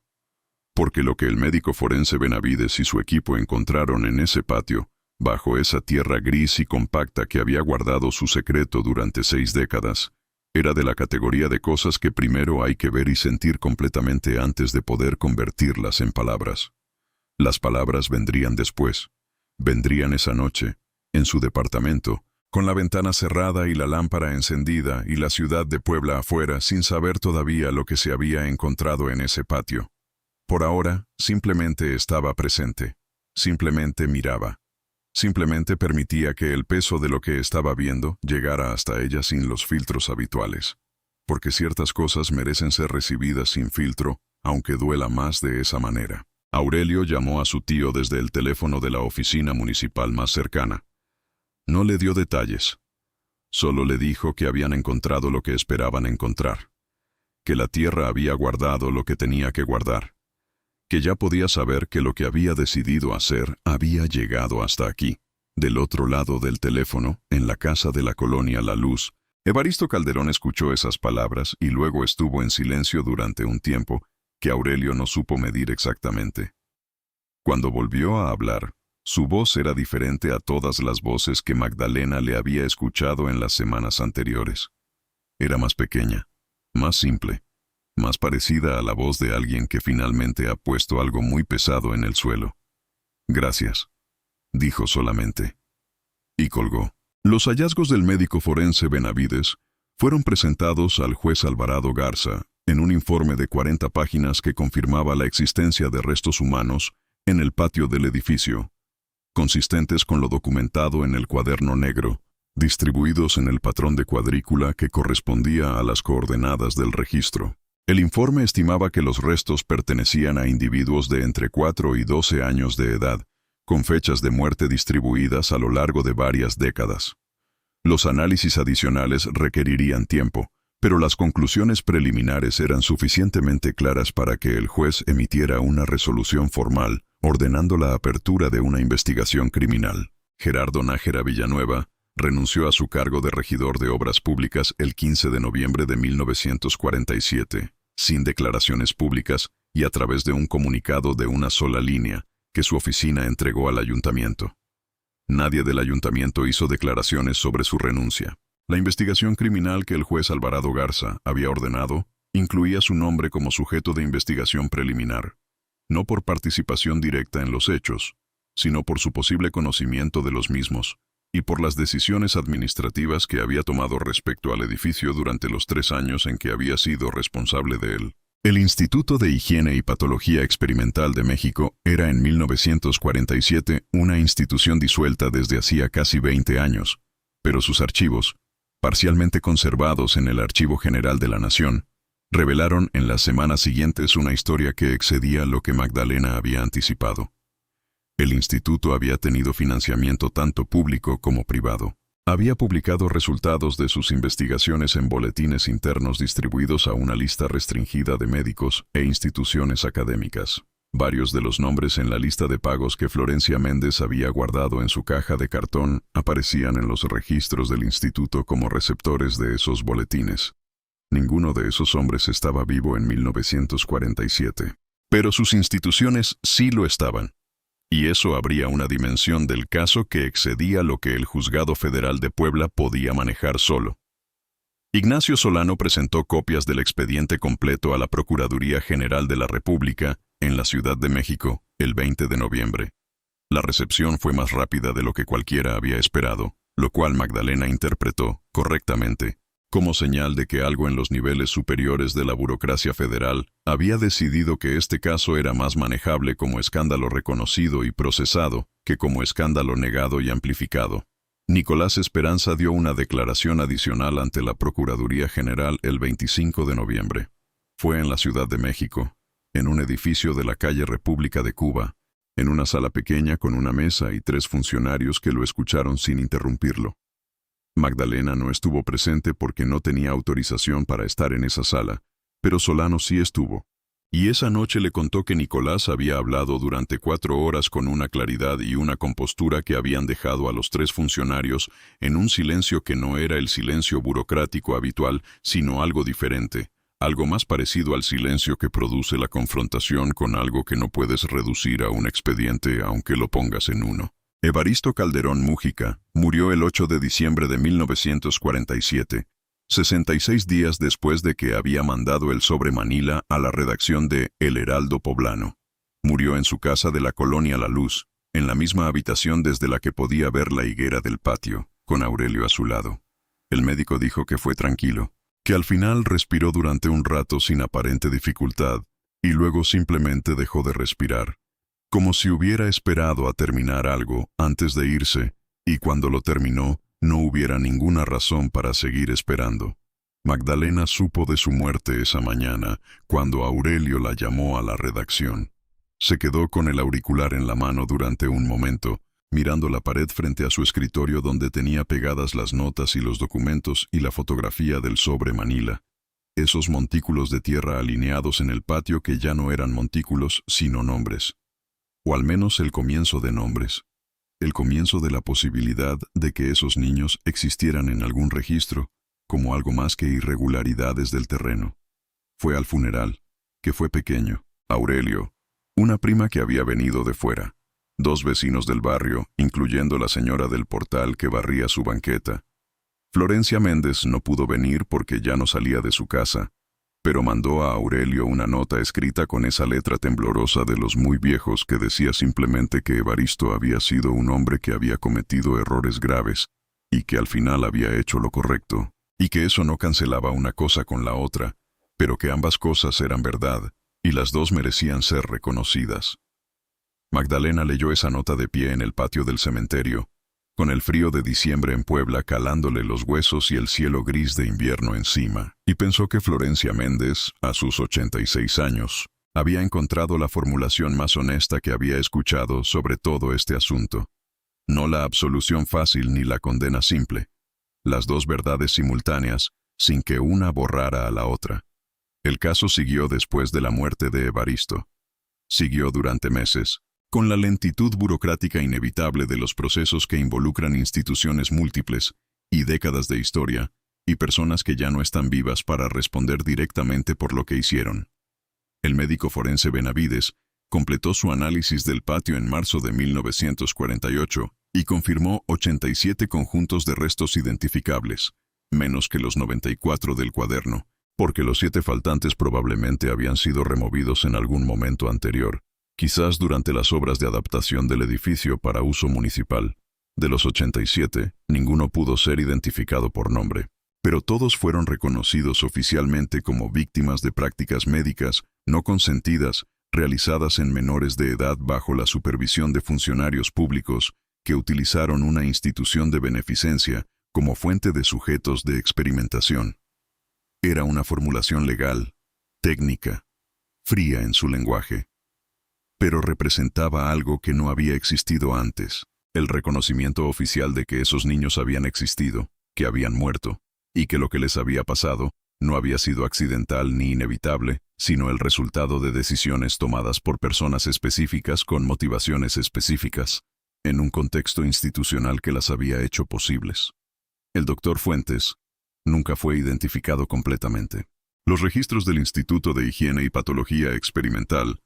Porque lo que el médico forense Benavides y su equipo encontraron en ese patio, bajo esa tierra gris y compacta que había guardado su secreto durante 6 décadas, era de la categoría de cosas que primero hay que ver y sentir completamente antes de poder convertirlas en palabras. Las palabras vendrían después. Vendrían esa noche, en su departamento, con la ventana cerrada y la lámpara encendida y la ciudad de Puebla afuera sin saber todavía lo que se había encontrado en ese patio. Por ahora, simplemente estaba presente, simplemente miraba. Simplemente permitía que el peso de lo que estaba viendo llegara hasta ella sin los filtros habituales. Porque ciertas cosas merecen ser recibidas sin filtro, aunque duela más de esa manera. Aurelio llamó a su tío desde el teléfono de la oficina municipal más cercana. No le dio detalles. Solo le dijo que habían encontrado lo que esperaban encontrar. Que la tierra había guardado lo que tenía que guardar. Que ya podía saber que lo que había decidido hacer había llegado hasta aquí. Del otro lado del teléfono, en la casa de la colonia La Luz, Evaristo Calderón escuchó esas palabras y luego estuvo en silencio durante un tiempo que Aurelio no supo medir exactamente. Cuando volvió a hablar, su voz era diferente a todas las voces que Magdalena le había escuchado en las semanas anteriores. Era más pequeña, más simple, más parecida a la voz de alguien que finalmente ha puesto algo muy pesado en el suelo. «Gracias», dijo solamente. Y colgó. Los hallazgos del médico forense Benavides fueron presentados al juez Alvarado Garza en un informe de 40 páginas que confirmaba la existencia de restos humanos en el patio del edificio, consistentes con lo documentado en el cuaderno negro, distribuidos en el patrón de cuadrícula que correspondía a las coordenadas del registro. El informe estimaba que los restos pertenecían a individuos de entre 4 y 12 años de edad, con fechas de muerte distribuidas a lo largo de varias décadas. Los análisis adicionales requerirían tiempo, pero las conclusiones preliminares eran suficientemente claras para que el juez emitiera una resolución formal, ordenando la apertura de una investigación criminal. Gerardo Nájera Villanueva renunció a su cargo de regidor de Obras Públicas el 15 de noviembre de 1947, sin declaraciones públicas y a través de un comunicado de una sola línea que su oficina entregó al ayuntamiento. Nadie del ayuntamiento hizo declaraciones sobre su renuncia. La investigación criminal que el juez Alvarado Garza había ordenado incluía su nombre como sujeto de investigación preliminar, no por participación directa en los hechos, sino por su posible conocimiento de los mismos, y por las decisiones administrativas que había tomado respecto al edificio durante los 3 años en que había sido responsable de él. El Instituto de Higiene y Patología Experimental de México era en 1947 una institución disuelta desde hacía casi 20 años, pero sus archivos, parcialmente conservados en el Archivo General de la Nación, revelaron en las semanas siguientes una historia que excedía lo que Magdalena había anticipado. El instituto había tenido financiamiento tanto público como privado. Había publicado resultados de sus investigaciones en boletines internos distribuidos a una lista restringida de médicos e instituciones académicas. Varios de los nombres en la lista de pagos que Florencia Méndez había guardado en su caja de cartón aparecían en los registros del instituto como receptores de esos boletines. Ninguno de esos hombres estaba vivo en 1947. Pero sus instituciones sí lo estaban. Y eso abría una dimensión del caso que excedía lo que el Juzgado Federal de Puebla podía manejar solo. Ignacio Solano presentó copias del expediente completo a la Procuraduría General de la República en la Ciudad de México el 20 de noviembre. La recepción fue más rápida de lo que cualquiera había esperado, lo cual Magdalena interpretó, correctamente, como señal de que algo en los niveles superiores de la burocracia federal había decidido que este caso era más manejable como escándalo reconocido y procesado que como escándalo negado y amplificado. Nicolás Esperanza dio una declaración adicional ante la Procuraduría General el 25 de noviembre. Fue en la Ciudad de México, en un edificio de la calle República de Cuba, en una sala pequeña con una mesa y 3 funcionarios que lo escucharon sin interrumpirlo. Magdalena no estuvo presente porque no tenía autorización para estar en esa sala, pero Solano sí estuvo. Y esa noche le contó que Nicolás había hablado durante 4 horas con una claridad y una compostura que habían dejado a los 3 funcionarios en un silencio que no era el silencio burocrático habitual, sino algo diferente, algo más parecido al silencio que produce la confrontación con algo que no puedes reducir a un expediente aunque lo pongas en uno. Evaristo Calderón Mújica murió el 8 de diciembre de 1947, 66 días después de que había mandado el sobre Manila a la redacción de El Heraldo Poblano. Murió en su casa de la colonia La Luz, en la misma habitación desde la que podía ver la higuera del patio, con Aurelio a su lado. El médico dijo que fue tranquilo, que al final respiró durante un rato sin aparente dificultad, y luego simplemente dejó de respirar. como si hubiera esperado a terminar algo antes de irse, y cuando lo terminó, no hubiera ninguna razón para seguir esperando. Magdalena supo de su muerte esa mañana, cuando Aurelio la llamó a la redacción. Se quedó con el auricular en la mano durante un momento, mirando la pared frente a su escritorio donde tenía pegadas las notas y los documentos y la fotografía del sobre Manila. Esos montículos de tierra alineados en el patio que ya no eran montículos, sino nombres. O al menos el comienzo de nombres. El comienzo de la posibilidad de que esos niños existieran en algún registro, como algo más que irregularidades del terreno. Fue al funeral, que fue pequeño, Aurelio, una prima que había venido de fuera, 2 vecinos del barrio, incluyendo la señora del portal que barría su banqueta. Florencia Méndez no pudo venir porque ya no salía de su casa, pero mandó a Aurelio una nota escrita con esa letra temblorosa de los muy viejos que decía simplemente que Evaristo había sido un hombre que había cometido errores graves y que al final había hecho lo correcto, y que eso no cancelaba una cosa con la otra, pero que ambas cosas eran verdad y las dos merecían ser reconocidas. Magdalena leyó esa nota de pie en el patio del cementerio, con el frío de diciembre en Puebla calándole los huesos y el cielo gris de invierno encima, y pensó que Florencia Méndez, a sus 86 años, había encontrado la formulación más honesta que había escuchado sobre todo este asunto. No la absolución fácil ni la condena simple, las dos verdades simultáneas, sin que una borrara a la otra. El caso siguió después de la muerte de Evaristo. Siguió durante meses, con la lentitud burocrática inevitable de los procesos que involucran instituciones múltiples, y décadas de historia, y personas que ya no están vivas para responder directamente por lo que hicieron. El médico forense Benavides completó su análisis del patio en marzo de 1948 y confirmó 87 conjuntos de restos identificables, menos que los 94 del cuaderno, porque los 7 faltantes probablemente habían sido removidos en algún momento anterior, quizás durante las obras de adaptación del edificio para uso municipal. De los 87, ninguno pudo ser identificado por nombre, pero todos fueron reconocidos oficialmente como víctimas de prácticas médicas no consentidas realizadas en menores de edad bajo la supervisión de funcionarios públicos que utilizaron una institución de beneficencia como fuente de sujetos de experimentación. Era una formulación legal, técnica, fría en su lenguaje, pero representaba algo que no había existido antes, el reconocimiento oficial de que esos niños habían existido, que habían muerto, y que lo que les había pasado no había sido accidental ni inevitable, sino el resultado de decisiones tomadas por personas específicas con motivaciones específicas, en un contexto institucional que las había hecho posibles. El doctor Fuentes nunca fue identificado completamente. Los registros del Instituto de Higiene y Patología Experimental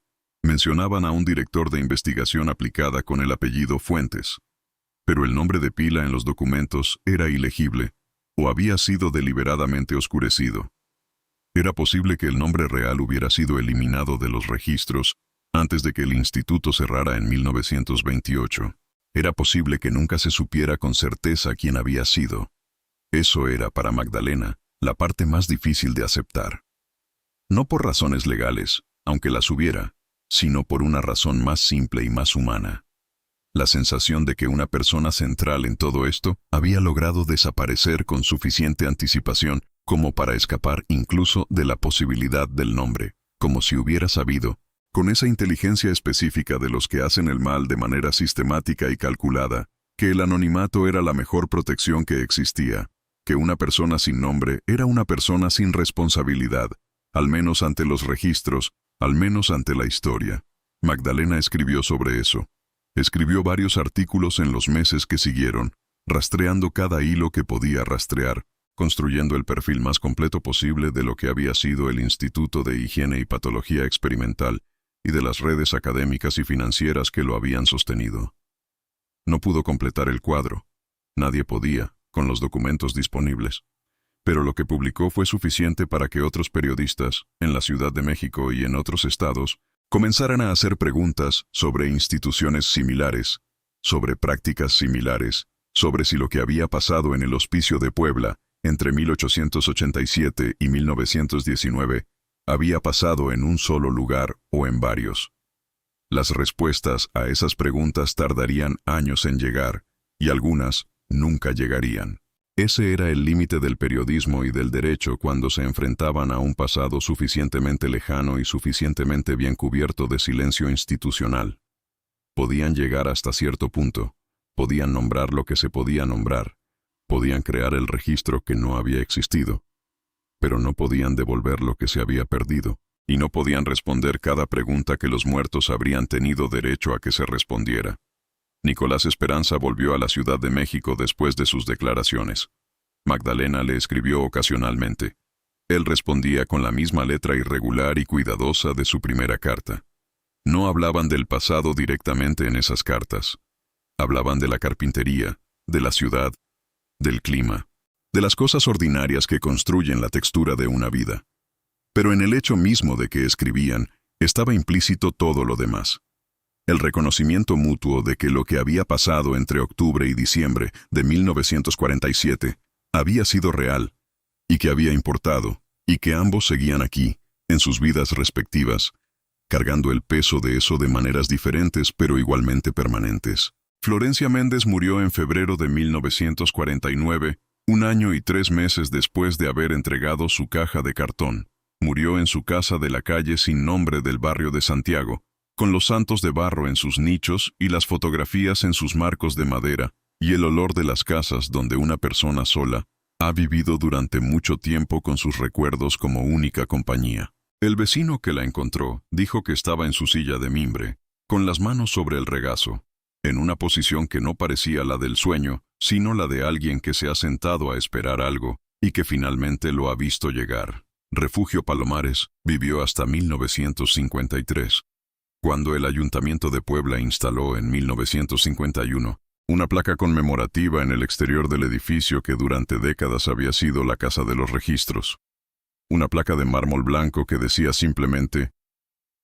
mencionaban a un director de investigación aplicada con el apellido Fuentes, pero el nombre de pila en los documentos era ilegible o había sido deliberadamente oscurecido. Era posible que el nombre real hubiera sido eliminado de los registros antes de que el instituto cerrara en 1928. Era posible que nunca se supiera con certeza quién había sido. Eso era, para Magdalena, la parte más difícil de aceptar. No por razones legales, aunque las hubiera, sino por una razón más simple y más humana. La sensación de que una persona central en todo esto había logrado desaparecer con suficiente anticipación como para escapar incluso de la posibilidad del nombre, como si hubiera sabido, con esa inteligencia específica de los que hacen el mal de manera sistemática y calculada, que el anonimato era la mejor protección que existía, que una persona sin nombre era una persona sin responsabilidad, al menos ante los registros, al menos ante la historia. Magdalena escribió sobre eso. Escribió varios artículos en los meses que siguieron, rastreando cada hilo que podía rastrear, construyendo el perfil más completo posible de lo que había sido el Instituto de Higiene y Patología Experimental y de las redes académicas y financieras que lo habían sostenido. No pudo completar el cuadro. Nadie podía, con los documentos disponibles. Pero lo que publicó fue suficiente para que otros periodistas, en la Ciudad de México y en otros estados, comenzaran a hacer preguntas sobre instituciones similares, sobre prácticas similares, sobre si lo que había pasado en el Hospicio de Puebla entre 1887 y 1919 había pasado en un solo lugar o en varios. Las respuestas a esas preguntas tardarían años en llegar, y algunas nunca llegarían. Ese era el límite del periodismo y del derecho cuando se enfrentaban a un pasado suficientemente lejano y suficientemente bien cubierto de silencio institucional. Podían llegar hasta cierto punto, podían nombrar lo que se podía nombrar, podían crear el registro que no había existido, pero no podían devolver lo que se había perdido, y no podían responder cada pregunta que los muertos habrían tenido derecho a que se respondiera. Nicolás Esperanza volvió a la Ciudad de México después de sus declaraciones. Magdalena le escribió ocasionalmente. Él respondía con la misma letra irregular y cuidadosa de su primera carta. No hablaban del pasado directamente en esas cartas. Hablaban de la carpintería, de la ciudad, del clima, de las cosas ordinarias que construyen la textura de una vida. Pero en el hecho mismo de que escribían, estaba implícito todo lo demás. El reconocimiento mutuo de que lo que había pasado entre octubre y diciembre de 1947 había sido real, y que había importado, y que ambos seguían aquí, en sus vidas respectivas, cargando el peso de eso de maneras diferentes pero igualmente permanentes. Florencia Méndez murió en febrero de 1949, 1 año y 3 meses después de haber entregado su caja de cartón. Murió en su casa de la calle sin nombre del barrio de Santiago, con los santos de barro en sus nichos y las fotografías en sus marcos de madera, y el olor de las casas donde una persona sola ha vivido durante mucho tiempo con sus recuerdos como única compañía. El vecino que la encontró dijo que estaba en su silla de mimbre, con las manos sobre el regazo, en una posición que no parecía la del sueño, sino la de alguien que se ha sentado a esperar algo y que finalmente lo ha visto llegar. Refugio Palomares vivió hasta 1953. Cuando el Ayuntamiento de Puebla instaló en 1951 una placa conmemorativa en el exterior del edificio que durante décadas había sido la Casa de los Registros. Una placa de mármol blanco que decía simplemente: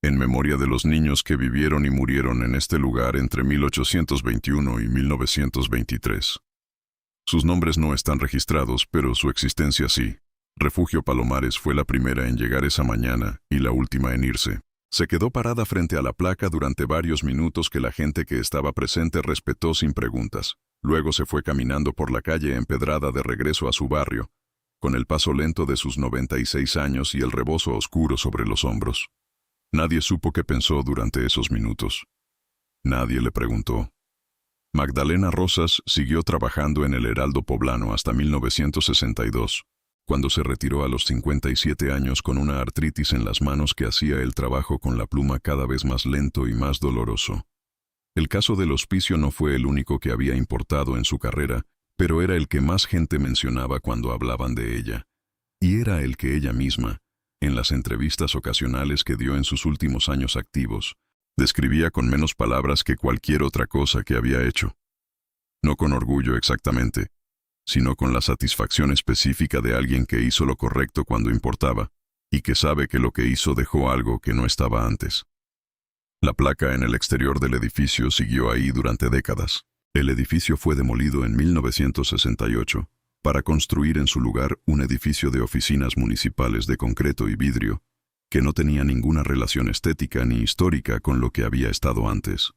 en memoria de los niños que vivieron y murieron en este lugar entre 1821 y 1923. Sus nombres no están registrados, pero su existencia sí. Refugio Palomares fue la primera en llegar esa mañana y la última en irse. Se quedó parada frente a la placa durante varios minutos que la gente que estaba presente respetó sin preguntas. Luego se fue caminando por la calle empedrada de regreso a su barrio, con el paso lento de sus 96 años y el rebozo oscuro sobre los hombros. Nadie supo qué pensó durante esos minutos. Nadie le preguntó. Magdalena Rosas siguió trabajando en el Heraldo Poblano hasta 1962. Cuando se retiró a los 57 años con una artritis en las manos que hacía el trabajo con la pluma cada vez más lento y más doloroso. El caso del hospicio no fue el único que había importado en su carrera, pero era el que más gente mencionaba cuando hablaban de ella. Y era el que ella misma, en las entrevistas ocasionales que dio en sus últimos años activos, describía con menos palabras que cualquier otra cosa que había hecho. No con orgullo exactamente, sino con la satisfacción específica de alguien que hizo lo correcto cuando importaba, y que sabe que lo que hizo dejó algo que no estaba antes. La placa en el exterior del edificio siguió ahí durante décadas. El edificio fue demolido en 1968 para construir en su lugar un edificio de oficinas municipales de concreto y vidrio que no tenía ninguna relación estética ni histórica con lo que había estado antes.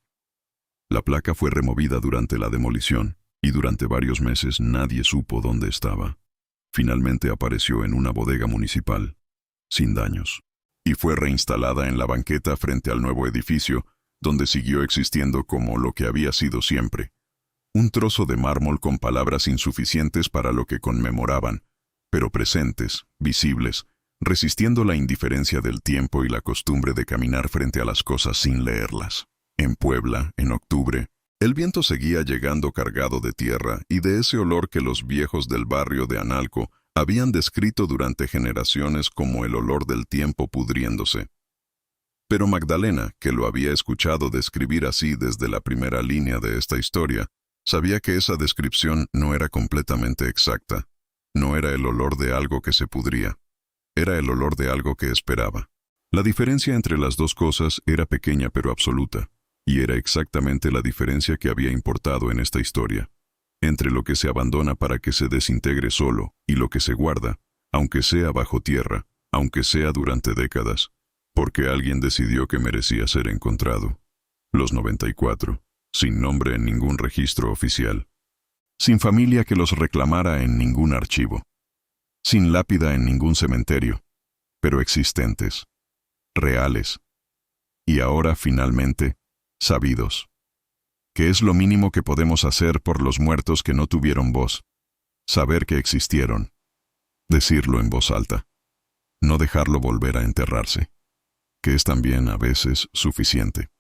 La placa fue removida durante la demolición, y durante varios meses nadie supo dónde estaba. Finalmente apareció en una bodega municipal, sin daños, y fue reinstalada en la banqueta frente al nuevo edificio, donde siguió existiendo como lo que había sido siempre. Un trozo de mármol con palabras insuficientes para lo que conmemoraban, pero presentes, visibles, resistiendo la indiferencia del tiempo y la costumbre de caminar frente a las cosas sin leerlas. En Puebla, en octubre, el viento seguía llegando cargado de tierra y de ese olor que los viejos del barrio de Analco habían descrito durante generaciones como el olor del tiempo pudriéndose. Pero Magdalena, que lo había escuchado describir así desde la primera línea de esta historia, sabía que esa descripción no era completamente exacta. No era el olor de algo que se pudría. Era el olor de algo que esperaba. La diferencia entre las dos cosas era pequeña pero absoluta. Y era exactamente la diferencia que había importado en esta historia, entre lo que se abandona para que se desintegre solo y lo que se guarda, aunque sea bajo tierra, aunque sea durante décadas, porque alguien decidió que merecía ser encontrado. Los 94, sin nombre en ningún registro oficial. Sin familia que los reclamara en ningún archivo. Sin lápida en ningún cementerio, pero existentes, reales. Y ahora, finalmente, sabidos. ¿Qué es lo mínimo que podemos hacer por los muertos que no tuvieron voz? Saber que existieron. Decirlo en voz alta. No dejarlo volver a enterrarse. Que es también, a veces, suficiente.